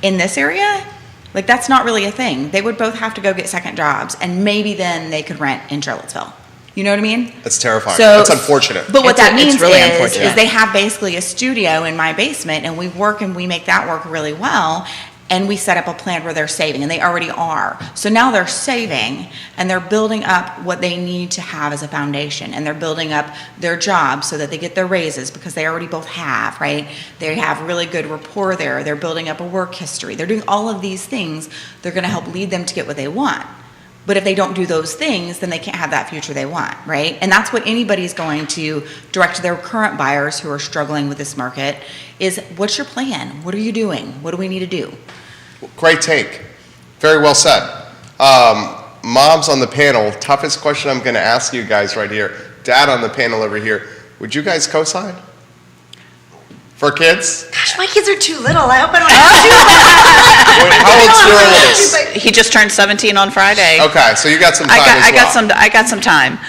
in this area, like that's not really a thing. They would both have to go get second jobs, and maybe then they could rent in Charlottesville. You know what I mean? That's terrifying. So- That's unfortunate. But what that It's means really is unfortunate. they have basically a studio in my basement, and we work and we make that work really well. And we set up a plan where they're saving, and they already are. So now they're saving, and they're building up what they need to have as a foundation, and they're building up their jobs so that they get their raises, because they already both have, right? They have really good rapport there. They're building up a work history. They're doing all of these things. They're going to help lead them to get what they want. But if they don't do those things, then they can't have that future they want, right? And that's what anybody's going to direct to their current buyers who are struggling with this market is, what's your plan? What are you doing? What do we need to do? Great take. Very well said. Moms on the panel, toughest question I'm going to ask you guys right here. Dad on the panel over here. Would you guys co-sign? For kids? Gosh, my kids are too little. I hope I don't have to. Wait, how old's your oldest? But He just turned 17 on Friday. Okay, so you got some time as I got well. I got some time.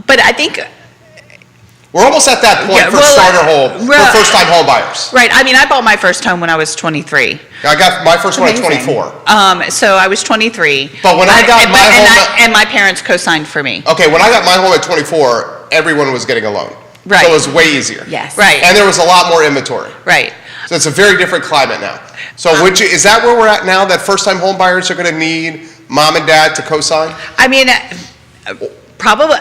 But I think, We're almost at that point Yeah, for well, starter home, for right. first-time home buyers. right, I mean, I bought my first home when I was 23. I got my first one at Amazing. 24. So I was 23. But when I got and- my and home- and my parents co-signed for me. Okay, when I got my home at 24, everyone was getting a loan. Right. So it was way easier. Yes. Right. And there was a lot more inventory. Right. So it's a very different climate now. So would you, is that where we're at now, that first-time home buyers are going to need mom and dad to co-sign? I mean, probably,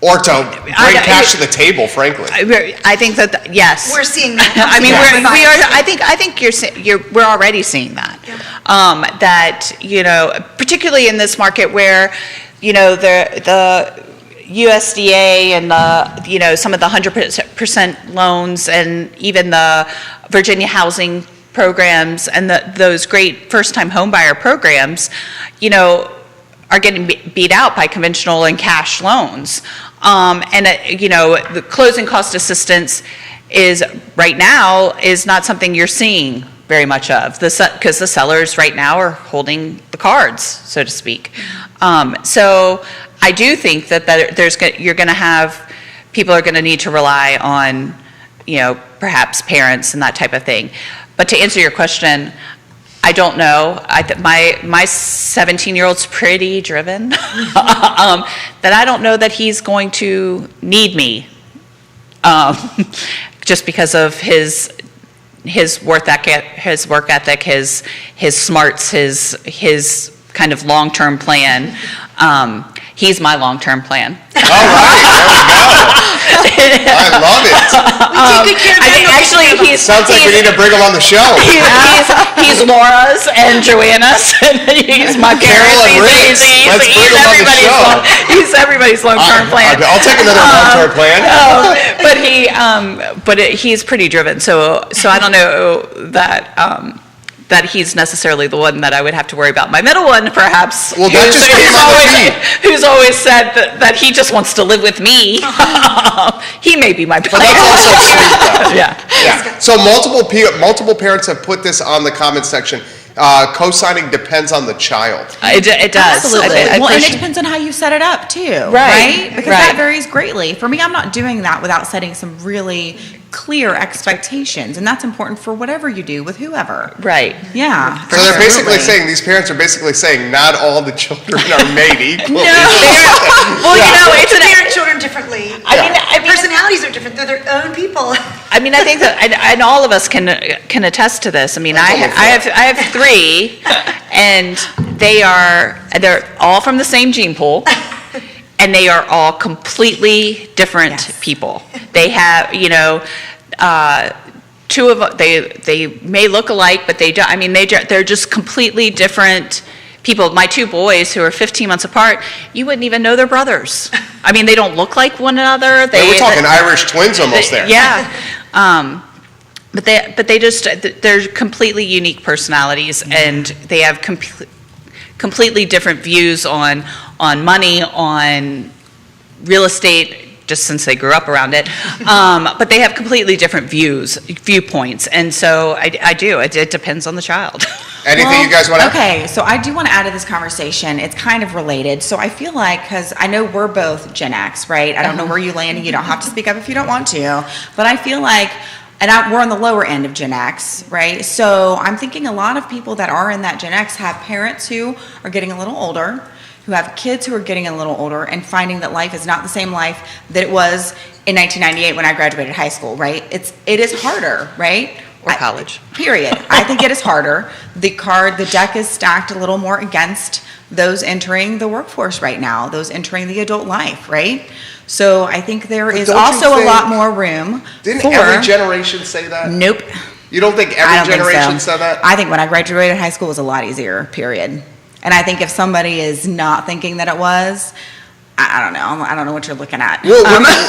Or to bring cash to the table, frankly? I think that, yes. We're seeing that. I mean, Yeah. we are, I think we're already seeing that. That, particularly in this market where, the USDA and some of the 100% loans and even the Virginia housing programs and those great first-time homebuyer programs, are getting beat out by conventional and cash loans. The closing cost assistance right now is not something you're seeing very much of, because the sellers right now are holding the cards, so to speak. So I do think that you're going to have, people are going to need to rely on, perhaps parents and that type of thing. But to answer your question, I don't know. My 17-year-old's pretty driven. That I don't know that he's going to need me, just because of his work ethic, his smarts, his kind of long-term plan. He's my long-term plan. All right, there we go. I love it. We take good care of I mean, them. actually, Sounds like we need to bring him on the show. he's Laura's and Joanna's, and he's my Carol and Rick's. parents. Let's bring him on the show. He's everybody's long-term plan. I'll take another long-term plan. But he's pretty driven, so I don't know that that he's necessarily the one that I would have to worry about. My middle one, perhaps, Well, that just came on the feed. who's always said that he just wants to live with me. He may be my But plan. that's also sweet, though. Yeah. Yeah. So multiple parents have put this on the comment section. Co-signing depends on the child. It does. Absolutely. I Well, and it appreciate- depends on how you set it up too, Right, Because right. that varies greatly. For me, I'm not doing that without setting some really clear expectations, and that's important for whatever you do with whoever. Right. Yeah. So they're basically absolutely. saying, these parents are basically saying, not all the children are made equally. Well, you know, it's To an. parent children differently. I mean, Personalities are different. They're their own people. I mean, I think that, and all of us can attest to this. I mean, I have three, and they're all from the same gene pool, and they are all completely different Yes. people. They have, two of them, they may look alike, but they don't. I mean, they're just completely different people. My two boys, who are 15 months apart, you wouldn't even know they're brothers. I mean, they don't look like one another. We're talking Irish twins almost there. Yeah. But they're completely unique personalities, and they have completely different views on money, on real estate, just since they grew up around it. But they have completely different viewpoints, and so I do. It depends on the child. Anything you guys want to? Okay, so I do want to add to this conversation. It's kind of related. So I feel like, because I know we're both Gen X, right? I don't know where you land, and you don't have to speak up if you don't want to. But I feel like, we're on the lower end of Gen X, right? So I'm thinking a lot of people that are in that Gen X have parents who are getting a little older, who have kids who are getting a little older, and finding that life is not the same life that it was in 1998 when I graduated high school, right? It is harder, right? Or college. Period. I think it is harder. The deck is stacked a little more against those entering the workforce right now, those entering the adult life, right? So I think there But is don't you also a think- lot more room Didn't for. every generation say that? Nope. You don't think I every don't think generation so. said that? I think when I graduated high school it was a lot easier, period. And I think if somebody is not thinking that it was, I don't know. I don't know what you're looking at. Well,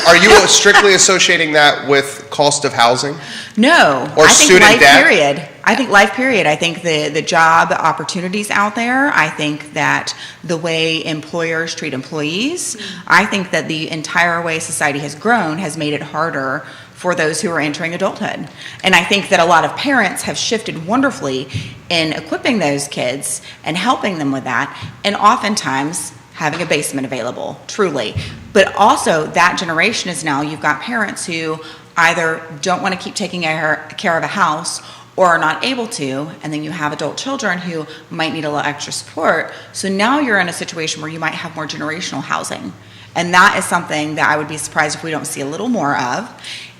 are you strictly associating that with cost of housing? No. Or I think student life debt? period. I think life period. I think the job opportunities out there. I think that the way employers treat employees. I think that the entire way society has grown has made it harder for those who are entering adulthood. And I think that a lot of parents have shifted wonderfully in equipping those kids and helping them with that. And oftentimes having a basement available, truly. But also that generation is now, you've got parents who either don't want to keep taking care of a house or are not able to, and then you have adult children who might need a little extra support. So now you're in a situation where you might have more generational housing. And that is something that I would be surprised if we don't see a little more of.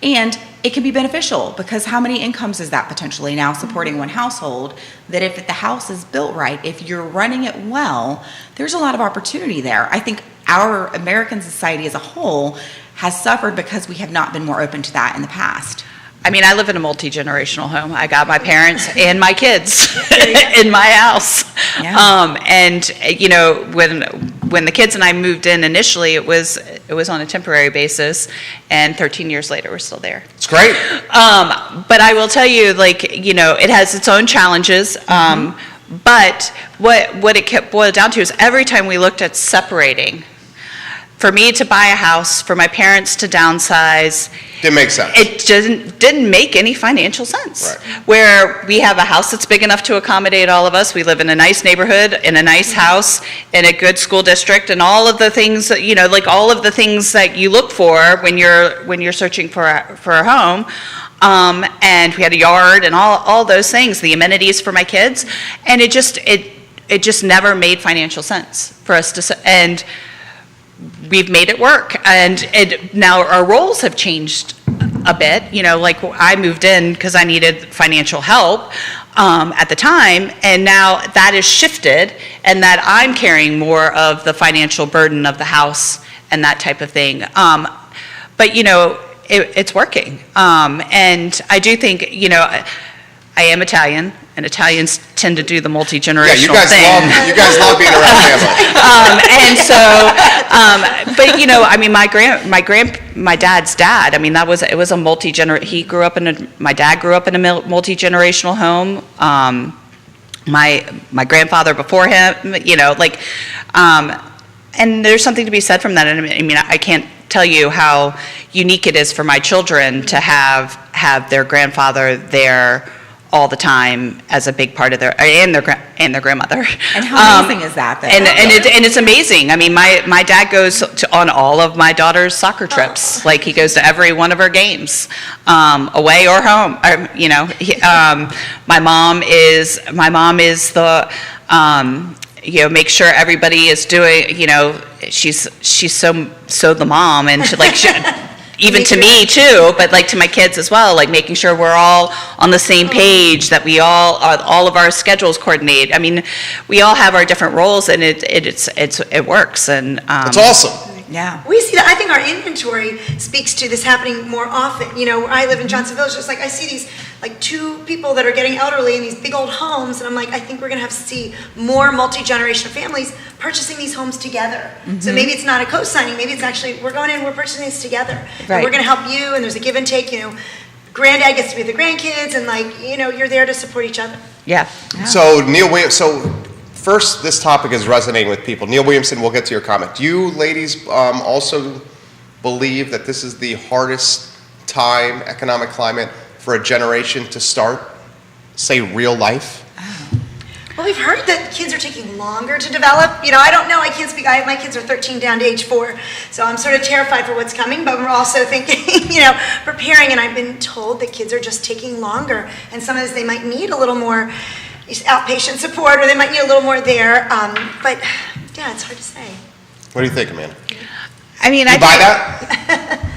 And it can be beneficial, because how many incomes is that potentially now supporting one household? That if the house is built right, if you're running it well, there's a lot of opportunity there. I think our American society as a whole has suffered because we have not been more open to that in the past. I mean, I live in a multi-generational home. I got my parents and my kids in my house. Yeah. And when the kids and I moved in initially, it was on a temporary basis, and 13 years later, we're still there. It's great. But I will tell you, it has its own challenges. But what it kept boiled down to is every time we looked at separating, for me to buy a house, for my parents to downsize, Didn't make sense. it didn't make any financial sense. Right. Where we have a house that's big enough to accommodate all of us, we live in a nice neighborhood, in a nice house, in a good school district, and all of the things that, all of the things that you look for when you're searching for a home. And we had a yard and all those things, the amenities for my kids, and it just never made financial sense for us to, and we've made it work. And now our roles have changed a bit. I moved in because I needed financial help, at the time, and now that is shifted, and that I'm carrying more of the financial burden of the house and that type of thing. But, you know, it's working. And I do think, you know, I am Italian, and Italians tend to do the multi-generational thing. You guys love being around family. And so, but you know, I mean, my dad's dad. I mean, it was a my dad grew up in a multi-generational home. My grandfather before him, you know, like, and there's something to be said from that. And I mean, I can't tell you how unique it is for my children to have their grandfather there all the time as a big part of their grandmother. And how amazing is that? And it's amazing. I mean, my dad goes on all of my daughter's soccer trips. Like, he goes to every one of her games, away or home. You know, my mom is the you know, make sure everybody is doing. You know, she's so the mom, and even to me too, but like to my kids as well, like making sure we're all on the same page, that we all of our schedules coordinate. I mean, we all have our different roles, and it works, and It's awesome. yeah. We see that. I think our inventory speaks to this happening more often. You know, where I live in Johnson Village, just like I see these like two people that are getting elderly in these big old homes, and I'm like, I think we're gonna have to see more multi-generational families purchasing these homes together. So maybe it's not a co-signing, maybe it's actually, we're going in, we're purchasing this together. And Right. we're gonna help you, and there's a give and take, you know. Granddad gets to be with the grandkids, and like, you know, you're there to support each other. Yeah. So Neil Williams, first, this topic is resonating with people. Neil Williamson, we'll get to your comment. Do you ladies also believe that this is the hardest time, economic climate, for a generation to start, say, real life? Well, we've heard that kids are taking longer to develop. You know, I don't know, I can't speak, my kids are 13 down to age 4, so I'm sort of terrified for what's coming, but we're also thinking, you know, preparing, and I've been told that kids are just taking longer, and sometimes they might need a little more outpatient support, or they might need a little more there, but yeah, it's hard to say. What do you think, Amanda? I mean, You buy that?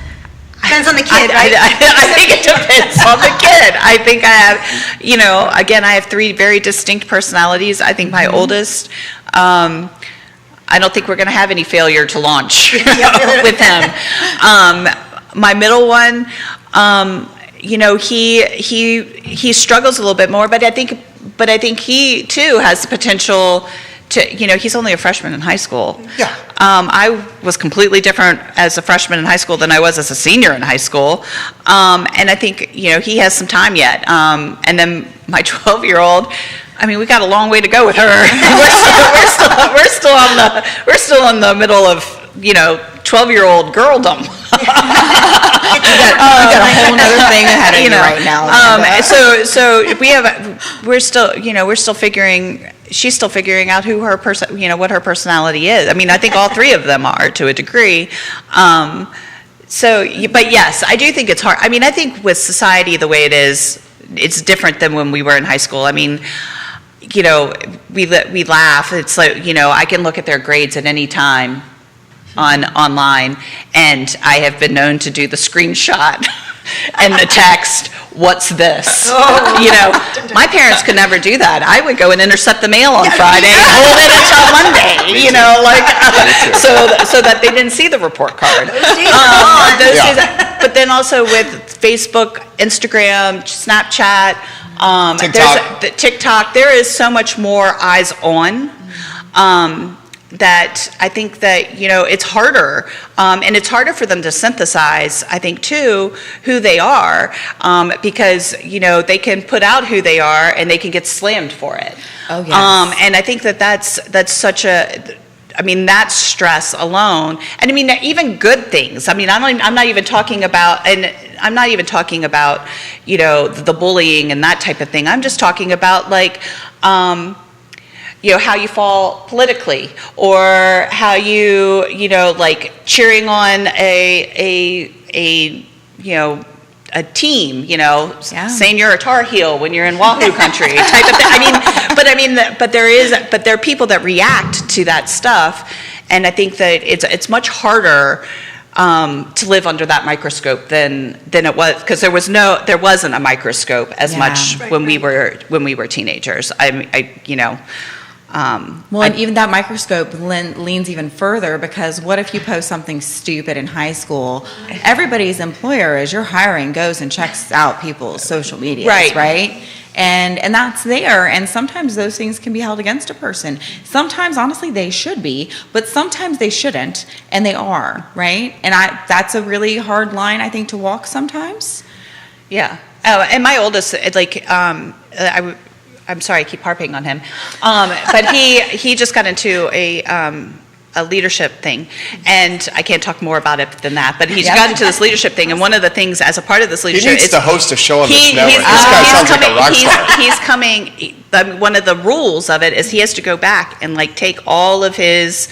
Depends on the kid, right? I think it depends on the kid. I think I have, you know, again, I have 3 very distinct personalities. I think my oldest, I don't think we're going to have any failure to launch with him. My middle one, you know, he struggles a little bit more, but I think he too has the potential to, you know, he's only a freshman in high school. Yeah. I was completely different as a freshman in high school than I was as a senior in high school. And I think, you know, he has some time yet. And then my 12-year-old, I mean, we got a long way to go with her. we're still in the middle of, you know, 12-year-old girldom. You got a whole other thing ahead of you right now. So we're still figuring. She's still figuring out who her what her personality is. I mean, I think all 3 of them are to a degree. But yes, I do think it's hard. I mean, I think with society the way it is, it's different than when we were in high school. I mean, you know, we laugh. It's like, you know, I can look at their grades at any time online, and I have been known to do the screenshot and the text, "What's this?" You know, my parents could never do that. I would go and intercept the mail on Friday and hold it until Monday, you know, like, so that they didn't see the report card. Those days are gone. But then also with Facebook, Instagram, Snapchat, TikTok, there is so much more eyes on. That I think that, you know, it's harder, and it's harder for them to synthesize, I think, too, who they are, because, you know, they can put out who they are and they can get slammed for it. Oh, yes. And I think that's such a, I mean, that's stress alone. And I mean, even good things. I mean, I'm not even talking about, you know, the bullying and that type of thing. I'm just talking about, like, you know, how you fall politically, or how you know, like cheering on a you know, a team, you know, saying you're a Tar Heel when you're in Wahoo country type of thing. I mean, but there are people that react to that stuff, and I think that it's much harder to live under that microscope than it was, because there wasn't a microscope as Yeah. much Right, when we right. were teenagers. Well, and even that microscope leans even further, because what if you post something stupid in high school? Everybody's employer, as you're hiring, goes and checks out people's social media, Right. And that's there, and sometimes those things can be held against a person. Sometimes, honestly, they should be, but sometimes they shouldn't, and they are, right? And that's a really hard line, I think, to walk sometimes. Yeah. Oh, and my oldest, I'm sorry, I keep harping on him. But he just got into a leadership thing, and I can't talk more about it than that. But he's Yep. got into this leadership thing, and one of the things as a part of this He leadership, needs to host a show on this he- network. he's- This guy he's sounds like a coming- rock he's- star. He's coming. One of the rules of it is he has to go back and like take all of his.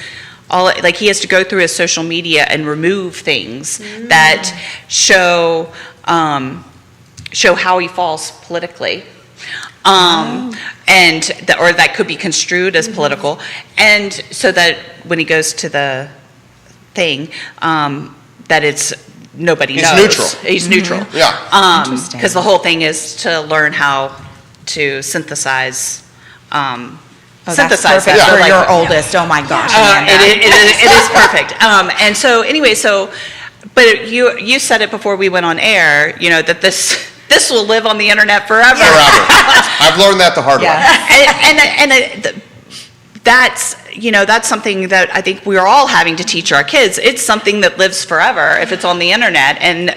He has to go through his social media and remove things that show how he falls politically. Or that could be construed as political, and so that when he goes to the thing, that it's nobody He's knows. neutral. He's neutral. Yeah. Interesting. Because the whole thing is to learn how to synthesize. Oh, that's synthesize perfect that. for So, like, your oldest. Oh my gosh, Amanda. it is perfect. And so anyway, but you said it before we went on air, that this will live on the internet forever. Forever. I've learned that the hard way. Yeah. That's something that I think we're all having to teach our kids. It's something that lives forever if it's on the internet, and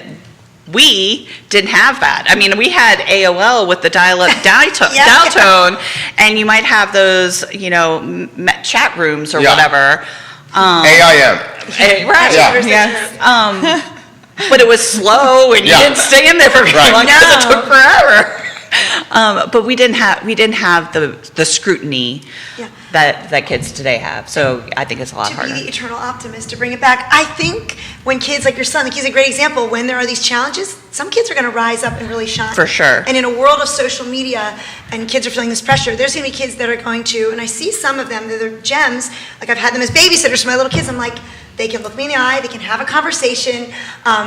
we didn't have that. I mean, we had AOL with the dial-up dial tone, and you might have those, chat rooms or Yeah. whatever. AIM. Right. Yeah. Yes. But it was slow, and Yeah. you didn't stay in there for very Right. long because it No. took forever. But we didn't have the scrutiny Yeah. that kids today have. So I think it's a lot To harder. be the eternal optimist, to bring it back. I think when kids like your son, like he's a great example, when there are these challenges, some kids are going to rise up and really shine. For sure. And in a world of social media and kids are feeling this pressure, there's going to be kids that are going to, and I see some of them, they're gems. Like I've had them as babysitters for my little kids. I'm like, they can look me in the eye, they can have a conversation,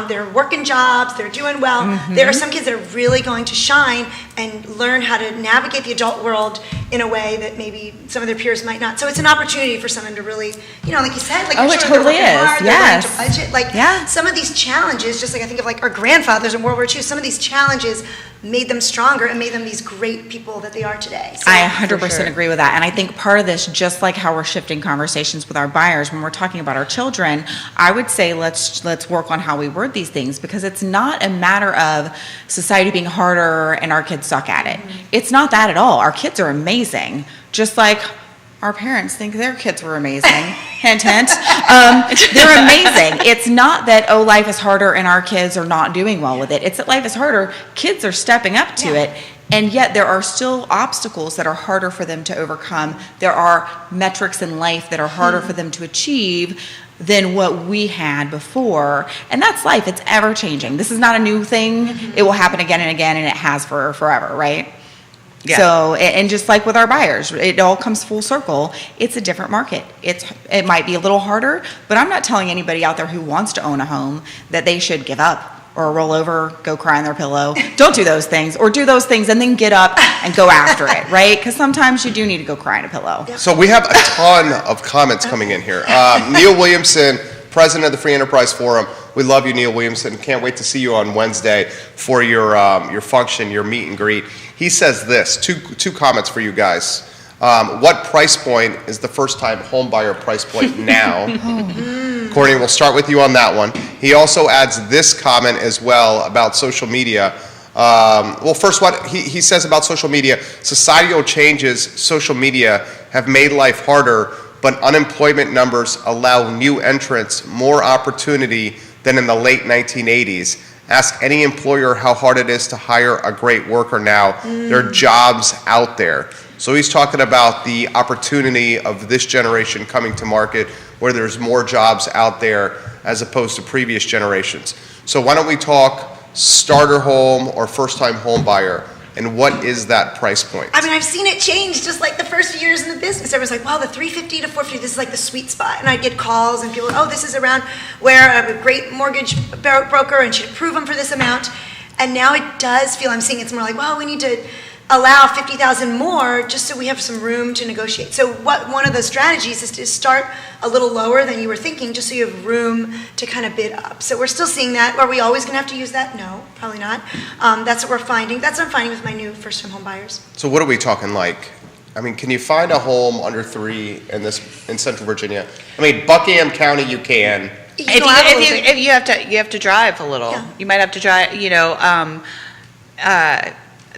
they're working jobs, they're doing well. Mm-hmm. There are some kids that are really going to shine and learn how to navigate the adult world in a way that maybe some of their peers might not. So it's an opportunity for someone to really, like you said, like Oh, you're it sure they're totally working is. hard, they're learning to Yes. budget. Like Yeah. some of these challenges, just like I think of like our grandfathers in World War II, some of these challenges made them stronger and made them these great people that they are today. So, I 100% sure. agree with that. And I think part of this, just like how we're shifting conversations with our buyers, when we're talking about our children, I would say let's work on how we word these things, because it's not a matter of society being harder and our kids suck at it. It's not that at all. Our kids are amazing, just like our parents think their kids were amazing. Hint, hint. They're amazing. It's not that, life is harder and our kids are not doing well with it. It's that life is harder. Kids are stepping up to Yeah. it. And yet there are still obstacles that are harder for them to overcome. There are metrics in life that are harder for them to achieve than what we had before. And that's life. It's ever changing. This is not a new thing. It will happen again and again, and it has for forever, right? Yeah. So, and just like with our buyers, it all comes full circle. It's a different market. It might be a little harder, but I'm not telling anybody out there who wants to own a home that they should give up or roll over, go cry on their pillow. Don't do those things, or do those things and then get up and go after it, right? Because sometimes you do need to go cry on a pillow. So we have a ton of comments coming in here. Neil Williamson, president of the Free Enterprise Forum. We love you, Neil Williamson. Can't wait to see you on Wednesday for your function, your meet and greet. He says this, two comments for you guys. What price point is the first-time home buyer price point now? Courtney, we'll start with you on that one. He also adds this comment as well about social media. Well, first, what he says about social media, societal changes, social media have made life harder, but unemployment numbers allow new entrants more opportunity than in the late 1980s. Ask any employer how hard it is to hire a great worker now. There are jobs out there. So he's talking about the opportunity of this generation coming to market where there's more jobs out there as opposed to previous generations. So why don't we talk starter home or first-time home buyer and what is that price point? I mean, I've seen it change just like the first few years in the business. Everyone's like, wow, the 350 to 450, this is like the sweet spot. And I'd get calls and people, oh, this is around where I have a great mortgage broker and should approve them for this amount. And now it does feel, I'm seeing it's more like, well, we need to allow 50,000 more just so we have some room to negotiate. So one of the strategies is to start a little lower than you were thinking, just so you have room to kind of bid up. So we're still seeing that. Are we always gonna have to use that? No, probably not. That's what we're finding. That's what I'm finding with my new first-time home buyers. So what are we talking like? I mean, can you find a home under 3 in Central Virginia? I mean, Buckingham County you can. If you have to drive a little, Yeah. you might have to drive,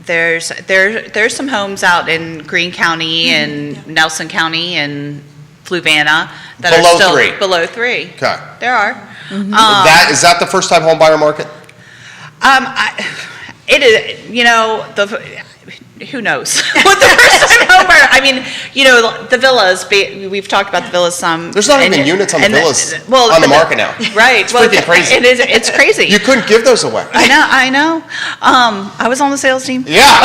there's some homes out in Greene County and Nelson County and Fluvanna that Below are still 3. below 3. Okay. There are. Is that the first-time home buyer market? It is, who knows what the first time home buyer, I mean, the villas, we've talked about the villas some. There's not even units on the villas well, on the market now. Right. It's freaking crazy. It's crazy. You couldn't give those away. I know. I was on the sales team. Yeah.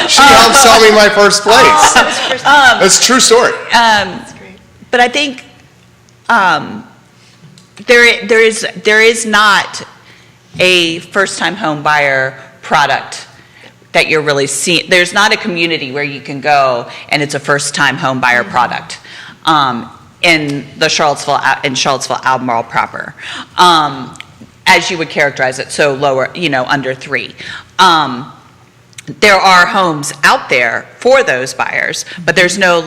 She helped sell me my first place. That's a true story. That's great. But I think there is not a first-time home buyer product that you're really seeing. There's not a community where you can go and it's a first-time home buyer product in Charlottesville, Albemarle proper, as you would characterize it. So lower, under 3. There are homes out there for those buyers, but there's no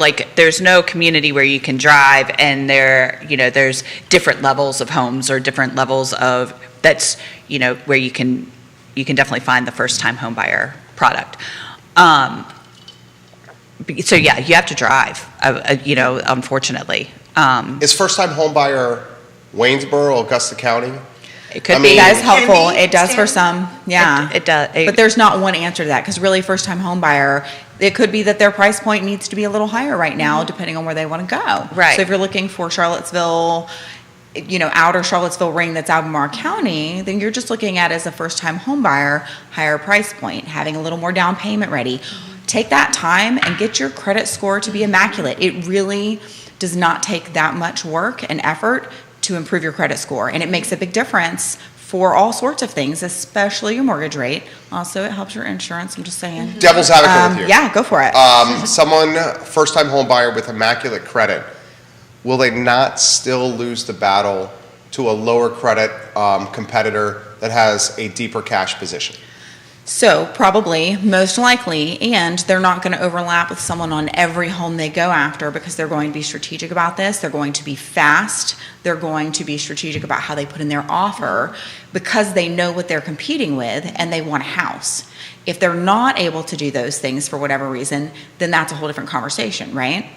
community where you can drive, and there's different levels of homes or different levels of where you can definitely find the first-time home buyer product. So yeah, you have to drive, unfortunately. Is first-time home buyer Waynesboro, Augusta County? It could I be. mean- That is Can helpful. be, It does for Stanley. some, yeah. It does. But there's not one answer to that, because really, first-time home buyer, it could be that their price point needs to be a little higher right now, depending on where they want to go. Right. So if you're looking for Charlottesville, outer Charlottesville ring that's Albemarle County, then you're just looking at, as a first-time home buyer, higher price point, having a little more down payment ready. Take that time and get your credit score to be immaculate. It really does not take that much work and effort to improve your credit score, and it makes a big difference for all sorts of things, especially your mortgage rate. Also, it helps your insurance, I'm just saying. Devil's advocate with you. Yeah, go for it. Someone, first-time home buyer with immaculate credit, will they not still lose the battle to a lower credit competitor that has a deeper cash position? So probably, most likely, and they're not going to overlap with someone on every home they go after, because they're going to be strategic about this. They're going to be fast. They're going to be strategic about how they put in their offer, because they know what they're competing with and they want a house. If they're not able to do those things for whatever reason, then that's a whole different conversation, right?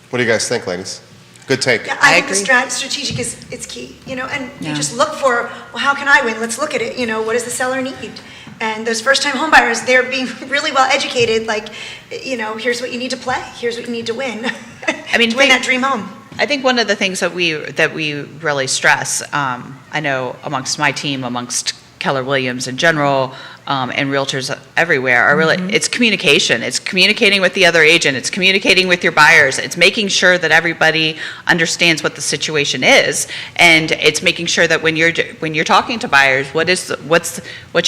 What do you guys think, ladies? Good take. Yeah, I think agree. the strategic is key, and Yeah. you just look for, well, how can I win? Let's look at it, what does the seller need? And those first-time home buyers, they're being really well educated, like, here's what you need to play, here's what you need to win. To win that dream home. I think one of the things that we really stress, I know amongst my team, amongst Keller Williams in general, and realtors everywhere, are really, it's communication. It's communicating with the other agent. It's communicating with your buyers. It's making sure that everybody understands what the situation is, and it's making sure that when you're talking to buyers, what's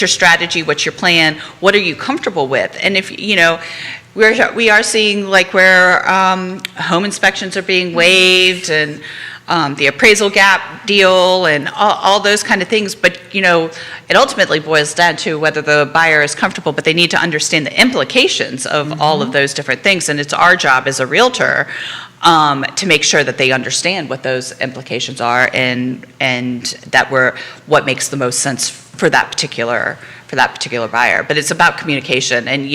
your strategy, what's your plan, what are you comfortable with, and if we are seeing where home inspections are being waived, and the appraisal gap deal, and all those kind of things. But, it ultimately boils down to whether the buyer is comfortable, but they need to understand the implications of all of those different things. And it's our job as a realtor to make sure that they understand what those implications are, and what makes the most sense for that particular buyer. But it's about communication and,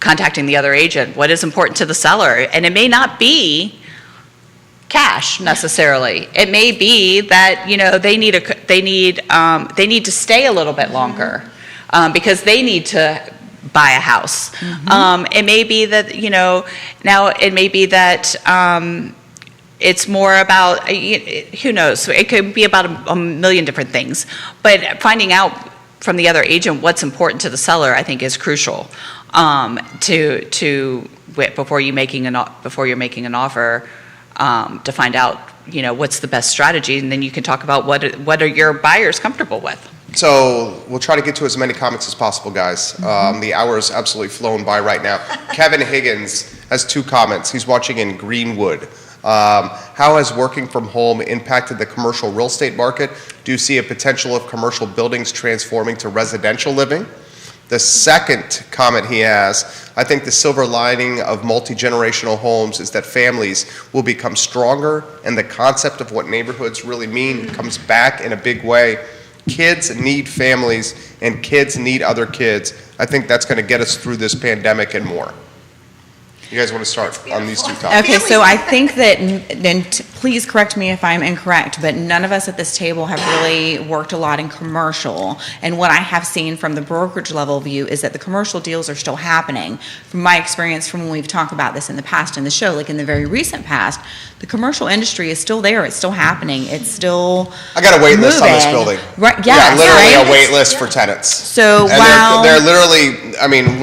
contacting the other agent. What is important to the seller? And it may not be cash necessarily. It may be that they need to stay a little bit longer because they need to buy a house. It may be that now it may be that it's more about who knows. It could be about a million different things. But finding out from the other agent what's important to the seller, I think is crucial. Before you're making an offer, to find out, what's the best strategy, and then you can talk about what are your buyers comfortable with. So we'll try to get to as many comments as possible, guys. The hour is absolutely flown by right now. Kevin Higgins has 2 comments. He's watching in Greenwood. How has working from home impacted the commercial real estate market? Do you see a potential of commercial buildings transforming to residential living? The second comment he has, I think the silver lining of multi-generational homes is that families will become stronger, and the concept of what neighborhoods really mean comes back in a big way. Kids need families, and kids need other kids. I think that's going to get us through this pandemic and more. You guys want to start on these 2 topics? Okay, so I think that, please correct me if I'm incorrect, but none of us at this table have really worked a lot in commercial. And what I have seen from the brokerage level view is that the commercial deals are still happening. From my experience from when we've talked about this in the past in the show, like in the very recent past, the commercial industry is still there. It's still happening. It's still I got a wait list on this moving. building. Right, Yeah, yes, literally right? a wait list for tenants. So, And wow. they're literally,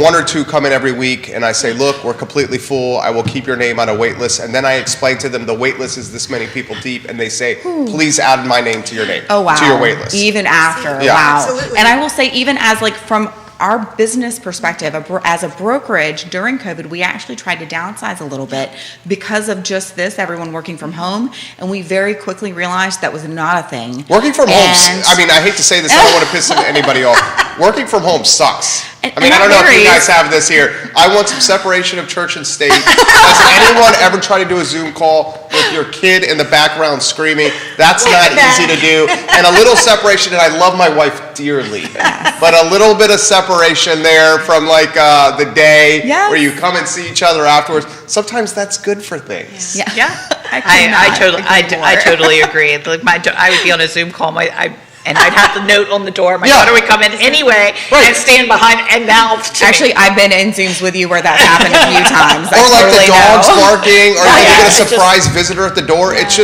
1 or 2 come in every week, and I say, look, we're completely full. I will keep your name on a wait list. And then I explain to them the wait list is this many people deep, and they say, please add my name to your name, Oh, wow. to your wait list. Even after, Yeah. wow. Absolutely. And I will say, even as from our business perspective, as a brokerage during COVID, we actually tried to downsize a little bit because of just this, everyone working from home, and we very quickly realized that was not a thing. Working from home, And- I hate to say this, I don't want to piss anybody off. Working from home sucks. And I that don't know if you varies. guys have this here. I want some separation of church and state. Has anyone ever tried to do a Zoom call with your kid in the background screaming? That's not easy to do. And a little separation, and I love my wife dearly, but a little bit of separation there from the day Yes. where you come and see each other afterwards. Sometimes that's good for things. Yeah. Yeah, I could not agree I more. totally agree. I would be on a Zoom call, and I'd have the note on the door. My Yeah. daughter would come in anyway Right. and stand behind and mouth to me. Actually, I've been in Zooms with you where that's happened a few times. I Or like totally the dogs know. barking, or Yeah, you yeah, get a it's just- surprise visitor at the door. It's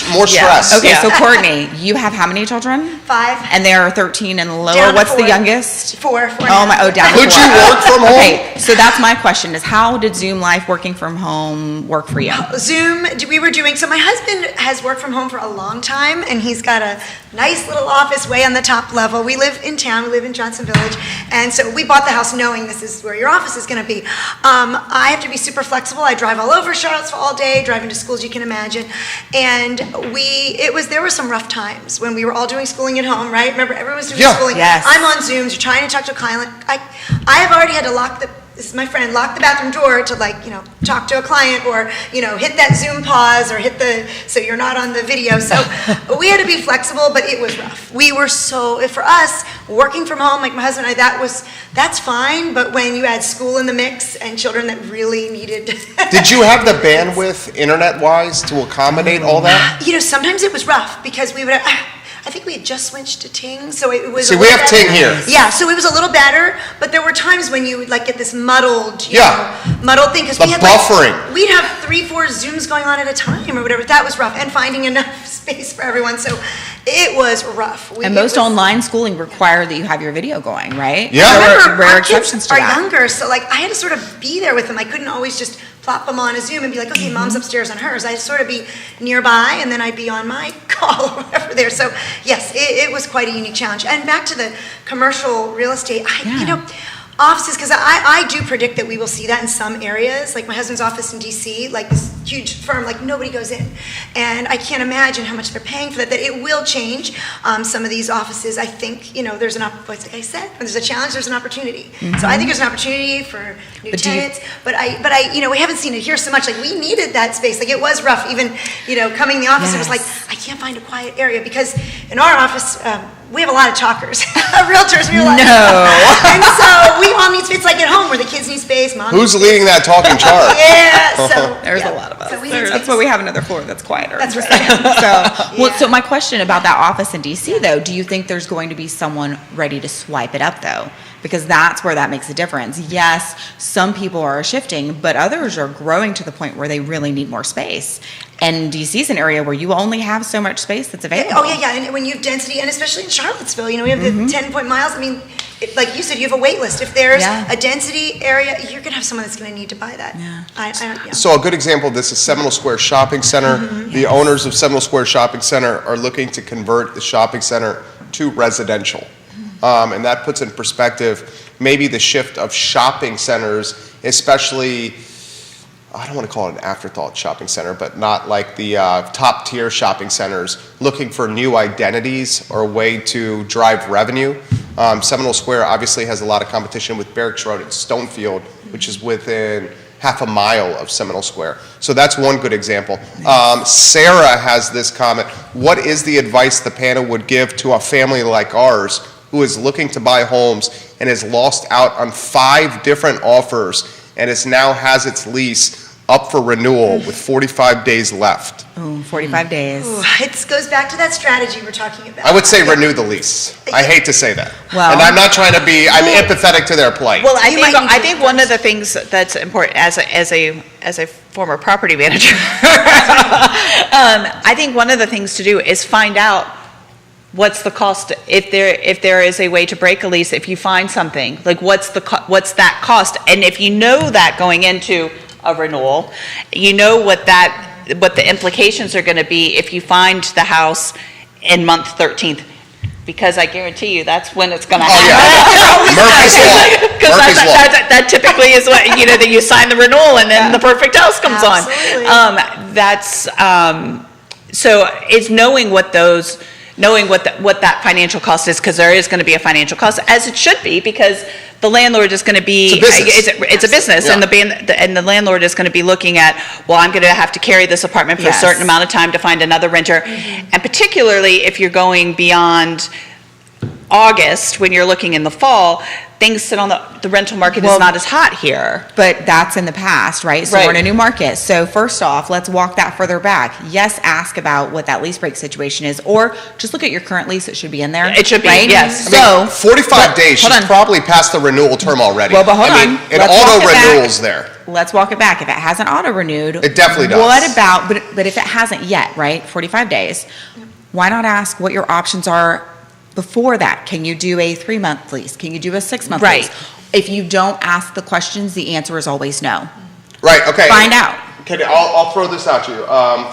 more Yeah. stress. Okay, Yeah. so Courtney, you have how many children? 5. And they are 13 and lower. Down to What's the 4. youngest? 4. Oh my! Oh, down to Could 4. you work from home? Okay, so that's my question: is how did Zoom life working from home work for you? Zoom, we were doing, so my husband has worked from home for a long time, and he's got a nice little office way on the top level. We live in town, we live in Johnson Village, and so we bought the house knowing this is where your office is gonna be. I have to be super flexible. I drive all over Charlottesville all day, driving to schools you can imagine, and there were some rough times when we were all doing schooling at home, right? Remember, everyone was doing Yeah. schooling. Yes. I'm on Zooms, you're trying to talk to a client. I have already had to this is my friend, lock the bathroom door to talk to a client, or, hit that Zoom pause, or so you're not on the video. So we had to be flexible, but it was rough. For us, working from home, like my husband and I, that's fine, but when you add school in the mix and children that really needed. Did you have the bandwidth, internet-wise, to accommodate all that? Sometimes it was rough because I think we had just switched to Ting, so it was. See, a we little have better. Ting here. Yeah, so it was a little better, but there were times when you would get this muddled thing, because The buffering. We'd have 3-4 Zooms going on at a time or whatever. That was rough, and finding enough space for everyone. So it was rough. And most online schooling require that you have your video going, right? Yeah. There are Remember, rare our kids exceptions to are that. younger, so I had to sort of be there with them. I couldn't always just plop them on a Zoom and be like, okay, mom's upstairs on hers. I'd sort of be nearby, and then I'd be on my call or whatever there. So yes, it was quite a unique challenge. And back to the commercial real estate, offices, because I do predict that we will see that in some areas, like my husband's office in DC, this huge firm, nobody goes in. And I can't imagine how much they're paying for that it will change. Some of these offices, I think, there's like I said, when there's a challenge, there's an opportunity. So I think there's an opportunity for new But do you- tenants, but we haven't seen it here so much. We needed that space. It was rough, even, coming in the office, it was Yes. I can't find a quiet area, because in our office, we have a lot of talkers, realtors, we have a lot. No. And so we all need space, like at home where the kids need space, mom. Who's leading that talking charge? Yeah, so. There's yeah. a lot of us. So we need That's space. why we have another floor that's quieter. That's right. So my question about that office in DC, though, do you think there's going to be someone ready to swipe it up, though? because that's where that makes a difference. Yes, some people are shifting, but others are growing to the point where they really need more space. And DC is an area where you only have so much space that's available. Oh, yeah, and when you have density, and especially in Charlottesville, we have the 10 miles. I mean, like you said, you have a wait list. If there's Yeah. a density area, you're gonna have someone that's gonna need to buy that. Yeah. So a good example of this is Seminole Square Shopping Center. The owners of Seminole Square Shopping Center are looking to convert the shopping center to residential. And that puts in perspective maybe the shift of shopping centers, especially, I don't want to call it an afterthought shopping center, but not like the top tier shopping centers looking for new identities or a way to drive revenue. Seminole Square obviously has a lot of competition with Barracks Road and Stonefield, which is within half a mile of Seminole Square. So that's one good example. Sarah has this comment: what is the advice the panel would give to a family like ours who is looking to buy homes and has lost out on 5 different offers and now has its lease up for renewal with 45 days left? Ooh, 45 days. Ooh, it goes back to that strategy we're talking about. I would say renew the lease. I hate to say that. Well- And I'm not trying to be, I'm empathetic to their plight. Well, You might need I to think do one of first. the things that's important as a former property manager, I think one of the things to do is find out what's the cost, if there is a way to break a lease, if you find something, like what's that cost? And if you know that going into a renewal, you know what the implications are going to be if you find the house in month 13th. Because I guarantee you, that's when it's going to Oh, happen. yeah. Murphy's Law. Because Murphy's Law. that typically is what, that you sign the renewal and then the perfect house comes Absolutely. on. So it's knowing what that financial cost is, because there is going to be a financial cost, as it should be, because the landlord is going to be. It's a business. It's a business, Yeah. and the landlord is going to be looking at, well, I'm going to have to carry this apartment for a Yes. certain amount of time to find another renter. And particularly if you're going beyond August, when you're looking in the fall, things sit on the rental market is Well, not as hot here. But that's in the past, right? So Right. we're in a new market. So first off, let's walk that further back. Yes, ask about what that lease break situation is, or just look at your current lease. It should be in there. It should be, right? yes. I mean, So 45 but- days, hold she's on. probably past the renewal term already. Well, but hold I mean, on. it Let's walk auto it back. renewals there. Let's walk it back. If it hasn't auto-renewed. It definitely does. What about, but if it hasn't yet, right, 45 days, why not ask what your options are before that? Can you do a 3-month lease? Can you do a 6-month Right. lease? If you don't ask the questions, the answer is always no. Right, okay. Find out. Okay, I'll throw this out to you.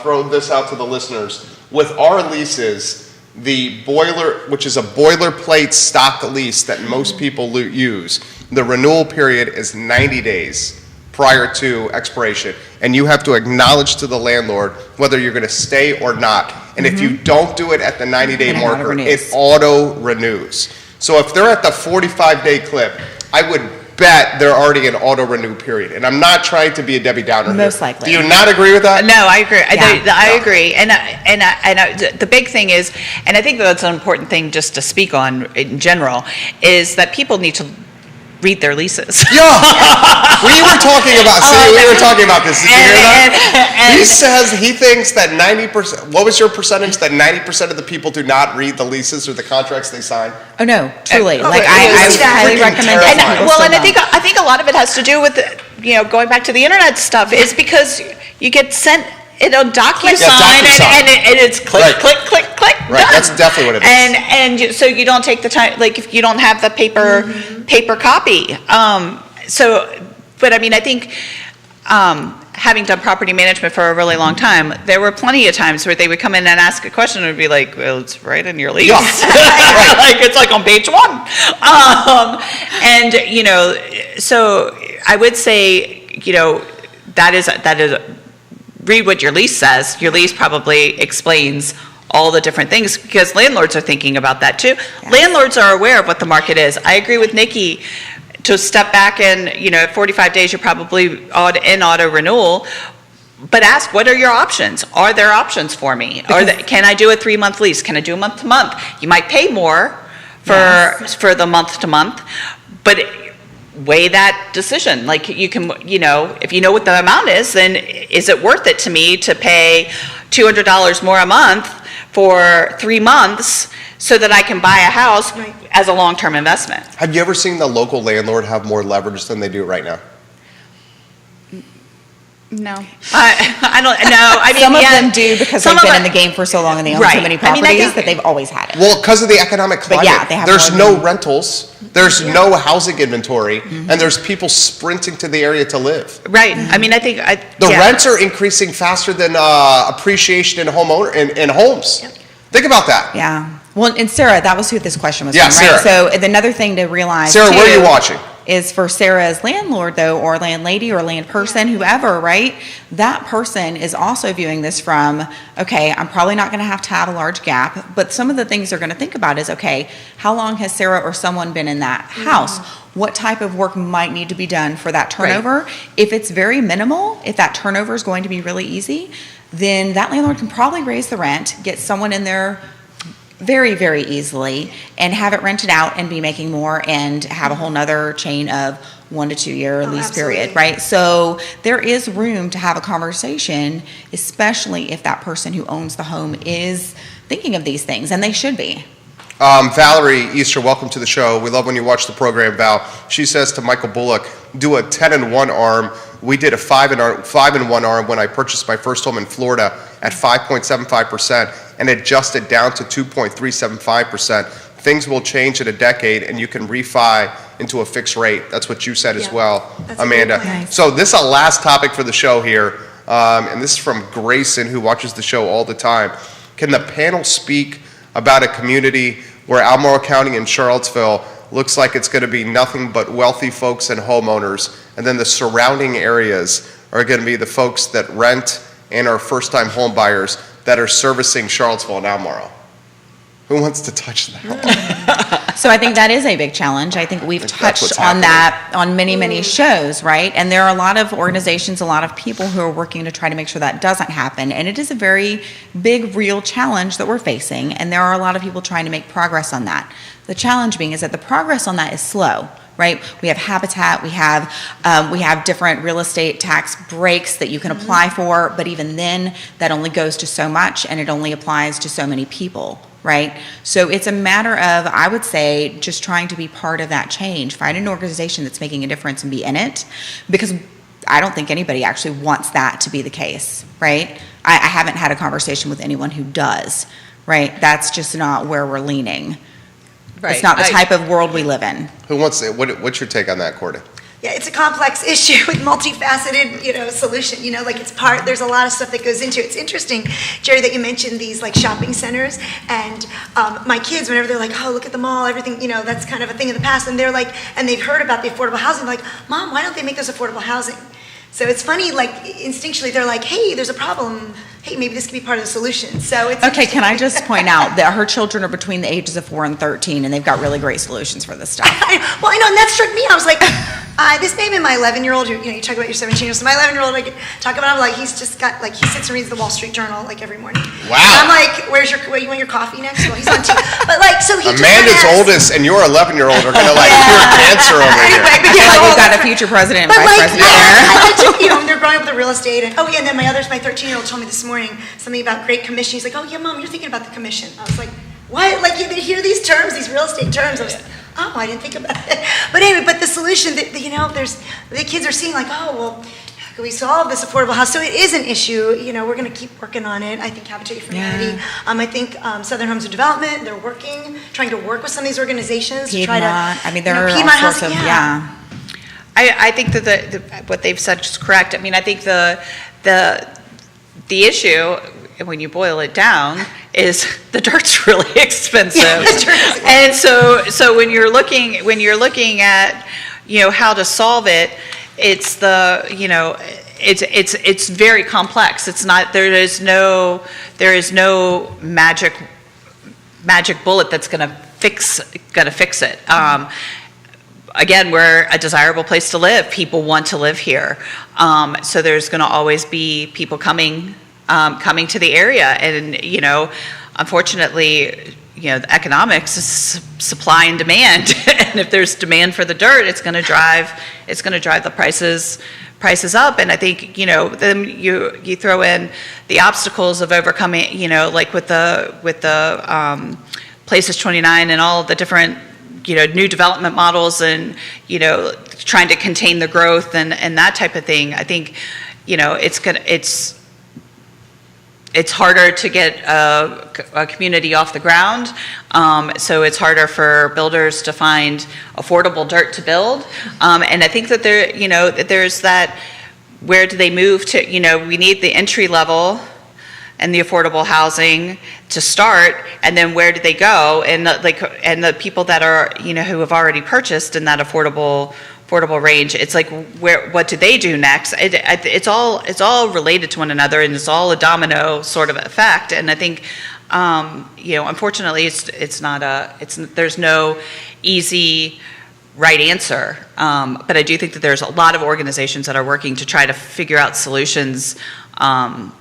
Throw this out to the listeners. With our leases, the boiler, which is a boilerplate stock lease that most people use, the renewal period is 90 days prior to expiration. And you have to acknowledge to the landlord whether you're going to stay or not. And if you don't do it at the 90-day Then it marker, auto-renews. it auto-renews. So if they're at the 45-day clip, I would bet they're already in auto-renew period. And I'm not trying to be a Debbie Downer here. Most likely. Do you not agree with that? No, I agree. Yeah. I agree. And the big thing is, and I think that's an important thing just to speak on in general, is that people need to read their leases. Yeah, we were talking about this. Did you hear that? He thinks that 90%, what was your percentage, that 90% of the people do not read the leases or the contracts they sign? Oh, no, truly. Oh, Like, it I is would highly freaking recommend terrifying. that. Well, and I think a lot of it has to do with, going back to the internet stuff, is because you get sent it on DocuSign, DocuSign. and it's click, Right. click, click, click, Right, done. that's definitely what it is. So you don't take the time, like if you don't have the paper copy. But I mean, I think, having done property management for a really long time, there were plenty of times where they would come in and ask a question and would be like, well, it's right in your lease. Yeah. Like, it's like on page 1. So I would say, that is, read what your lease says. Your lease probably explains all the different things, because landlords are thinking about that too. Yes. Landlords are aware of what the market is. I agree with Nikki to step back and, at 45 days, you're probably in auto renewal, but ask, what are your options? Are there options for me? Can I do a 3-month lease? Can I do a month to month? You might pay more for the month to month, but weigh that decision. Like, you can, if you know what the amount is, then is it worth it to me to pay $200 more a month for 3 months so that I can buy a house Right. as a long-term investment. Have you ever seen the local landlord have more leverage than they do right now? No. I don't know. I mean, Some of yeah, them do because some they've of been in it- the game for so long and they own Right. so many I mean, I properties think- that they've always had it. Well, because of the economic climate, yeah, they have there's more no than- rentals, there's no housing inventory, and there's people sprinting to the area to live. Right. I mean, I think The yeah. rents are increasing faster than appreciation in in homes. Think about that. Yeah. Well, and Sarah, that was who this question was Yeah, from, right? Sarah. So another thing to realize Sarah, where are you too, watching? is for Sarah's landlord though, or landlady or land person, whoever, right? That person is also viewing this from, okay, I'm probably not gonna have to have a large gap, but some of the things they're gonna think about is, okay, how long has Sarah or someone been in that house? What type of work might need to be done for that turnover? If it's very minimal, if that turnover is going to be really easy, then that landlord can probably raise the rent, get someone in there very, very easily and have it rented out and be making more and have a whole nother chain of 1 to 2 year lease period, absolutely. right? So there is room to have a conversation, especially if that person who owns the home is thinking of these things, and they should be. Valerie Easter, welcome to the show. We love when you watch the program, Val. She says to Michael Bullock, do a 10-in-1 arm. We did a 5-in-1 arm when I purchased my first home in Florida at 5.75% and adjusted down to 2.375%. Things will change in a decade and you can refi into a fixed rate. That's what you said as Yeah. well, That's a great Amanda. point. Nice. So this is our last topic for the show here, and this is from Grayson, who watches the show all the time. Can the panel speak about a community where Albemarle County and Charlottesville looks like it's going to be nothing but wealthy folks and homeowners, and then the surrounding areas are going to be the folks that rent and are first-time home buyers that are servicing Charlottesville and Albemarle? Who wants to touch that? So I think that is a big challenge. I think we've I think that's touched what's on happening. that on many, many shows, right? And there are a lot of organizations, a lot of people who are working to try to make sure that doesn't happen. And it is a very big, real challenge that we're facing. And there are a lot of people trying to make progress on that. The challenge being is that the progress on that is slow, right? We have habitat, we have different real estate tax breaks that you can apply for, but even then, that only goes to so much and it only applies to so many people, right? So it's a matter of, I would say, just trying to be part of that change. Find an organization that's making a difference and be in it, because I don't think anybody actually wants that to be the case, right? I haven't had a conversation with anyone who does, right? That's just not where we're leaning. It's not the type of world we live in. Who wants to, what's your take on that, Courtney? Yeah, it's a complex issue with multifaceted, solution, like there's a lot of stuff that goes into it. It's interesting, Jerry, that you mentioned these like shopping centers, and my kids, whenever they're like, oh, look at the mall, everything, that's kind of a thing in the past, and they're like, and they've heard about the affordable housing, they're like, Mom, why don't they make those affordable housing? So it's funny, like instinctually, they're like, hey, there's a problem. Hey, maybe this could be part of the solution. So it's Okay, can I interesting. just point out that her children are between the ages of 4 and 13, and they've got really great solutions for this stuff. I know, and that struck me. I was like, this may be my 11-year-old. You talk about your 17-year-old. So my 11-year-old, I could talk about him like he's just got he sits and reads the Wall Street Journal like every morning. Wow. And I'm like, you want your coffee next? Well, he's on TV. But so he just Amanda's kinda has- oldest and your 11-year-old are going to cure cancer over here. Anyway, but I feel like all we've got this- a future president and But vice like, president there. I like to, they're growing up with the real estate, and and then my 13-year-old told me this morning something about Great Commission. He's like, oh yeah, Mom, you're thinking about the commission. I was like, what? Like you hear these terms, these real estate terms. I was like, oh, I didn't think about it. But anyway, but the solution that there's the kids are seeing like, oh well, how can we solve this affordable house? So it is an issue. We're going to keep working on it. I think Habitat for Humanity. I think Southern Homes of Development. They're trying to work with some of these organizations to try to. Piedmont, I mean, there are all Piedmont sorts housing, of, yeah. I think that what they've said is correct. I mean, I think the issue, when you boil it down, is the dirt's really expensive. Yeah, the dirt is- And so when you're looking at, how to solve it, it's it's very complex. It's not, there is no magic bullet that's gonna fix it. Again, we're a desirable place to live. People want to live here. So there's going to always be people coming to the area. And, unfortunately, the economics is supply and demand. And if there's demand for the dirt, it's going to drive the prices up. And I think, then you throw in the obstacles of overcoming, like with the Places 29 and all the different, new development models and, trying to contain the growth and that type of thing, I think, it's harder to get a community off the ground. So it's harder for builders to find affordable dirt to build. And I think that that there's that, where do they move to? We need the entry level and the affordable housing to start, and then where do they go? And the people that are, who have already purchased in that affordable range, it's like, what do they do next? It's all related to one another, and it's all a domino sort of effect. And I think, unfortunately, there's no easy right answer. But I do think that there's a lot of organizations that are working to try to figure out solutions. And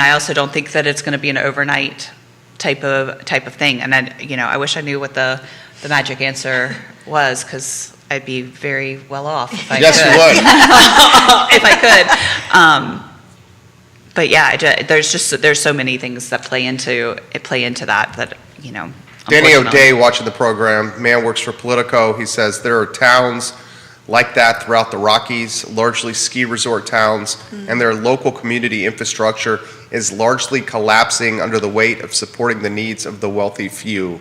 I also don't think that it's going to be an overnight type of thing. And I wish I knew what the magic answer was, because I'd be very well off if I could. Yes, you would. If I could. But yeah, there's so many things that play into that. Danny unfortunately. O'Day, watching the program, man works for Politico. He says there are towns like that throughout the Rockies, largely ski resort towns, and their local community infrastructure is largely collapsing under the weight of supporting the needs of the wealthy few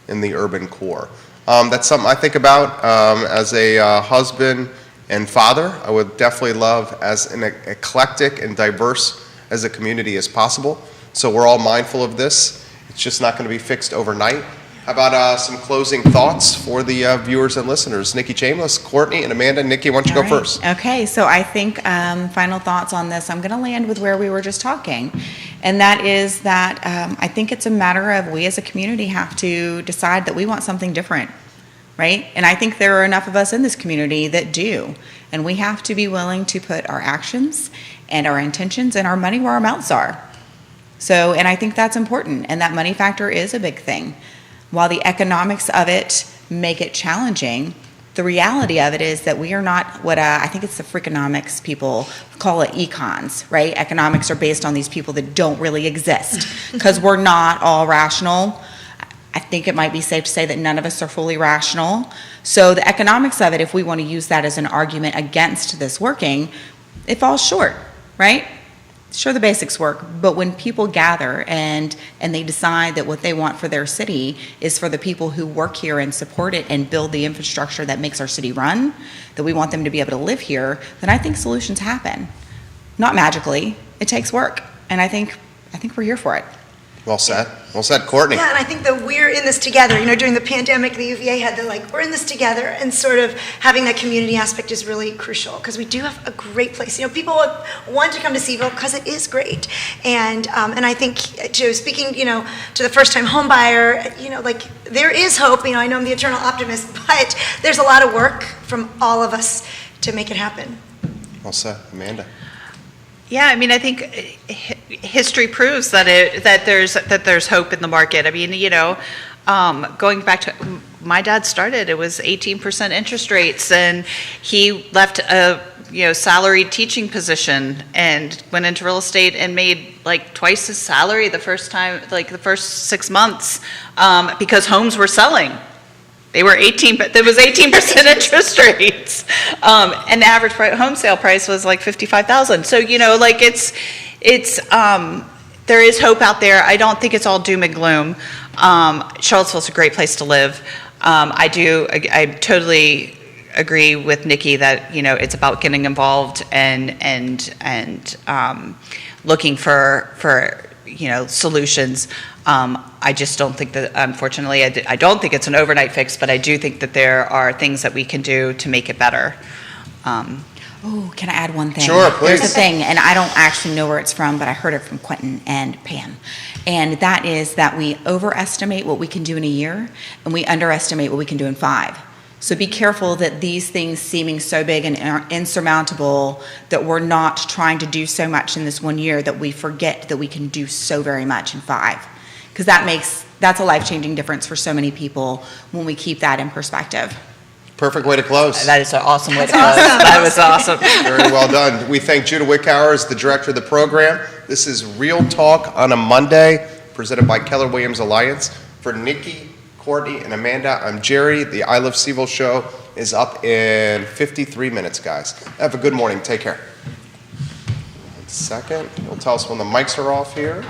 in the urban core. That's something I think about as a husband and father. I would definitely love as an eclectic and diverse as a community as possible. So we're all mindful of this. It's just not going to be fixed overnight. How about some closing thoughts for the viewers and listeners? Nikki Chambliss, Courtney, and Amanda. Nikki, why don't you go first? Okay, so I think final thoughts on this. I'm going to land with where we were just talking, and that is that I think it's a matter of we as a community have to decide that we want something different, right? And I think there are enough of us in this community that do, and we have to be willing to put our actions and our intentions and our money where our mouths are. So, and I think that's important, and that money factor is a big thing. While the economics of it make it challenging, the reality of it is that we are not what I think it's the Freakonomics people call it econs, right? Economics are based on these people that don't really exist because we're not all rational. I think it might be safe to say that none of us are fully rational. So the economics of it, if we want to use that as an argument against this working, it falls short, right? Sure, the basics work, but when people gather and they decide that what they want for their city is for the people who work here and support it and build the infrastructure that makes our city run, that we want them to be able to live here, then I think solutions happen. Not magically, it takes work, and I think we're here for it. Well said. Well said, Courtney. Yeah, and I think that we're in this together. during the pandemic, the UVA had we're in this together, and sort of having that community aspect is really crucial because we do have a great place. People want to come to Seville because it is great, and I think, speaking, to the first-time home buyer, there is hope. I know I'm the eternal optimist, but there's a lot of work from all of us to make it happen. Well said, Amanda. Yeah, I think history proves that there's hope in the market. Going back to my dad started, it was 18% interest rates, and he left a salaried teaching position and went into real estate and made twice his salary the first 6 months because homes were selling. They were there was 18% interest rates, and the average home sale price was $55,000. So there is hope out there. I don't think it's all doom and gloom. Charlottesville's a great place to live. I totally agree with Nikki that it's about getting involved and looking for solutions. I just don't think that, unfortunately, I don't think it's an overnight fix, but I do think that there are things that we can do to make it better. Oh, can I add one thing? Sure, please. There's a thing, and I don't actually know where it's from, but I heard it from Quentin and Pam. And that is that we overestimate what we can do in a year, and we underestimate what we can do in 5. So be careful that these things seeming so big and insurmountable, that we're not trying to do so much in this 1 year that we forget that we can do so very much in 5. Because that's a life-changing difference for so many people when we keep that in perspective. Perfect way to close. That is an awesome way to close. That was awesome. Very well done. We thank Judah Wickhauer as the director of the program. This is Real Talk on a Monday, presented by Keller Williams Alliance. For Nikki, Courtney, and Amanda. I'm Jerry. The I Love Seville show is up in 53 minutes, guys. Have a good morning. Take care. 1 second. You'll tell us when the mics are off here.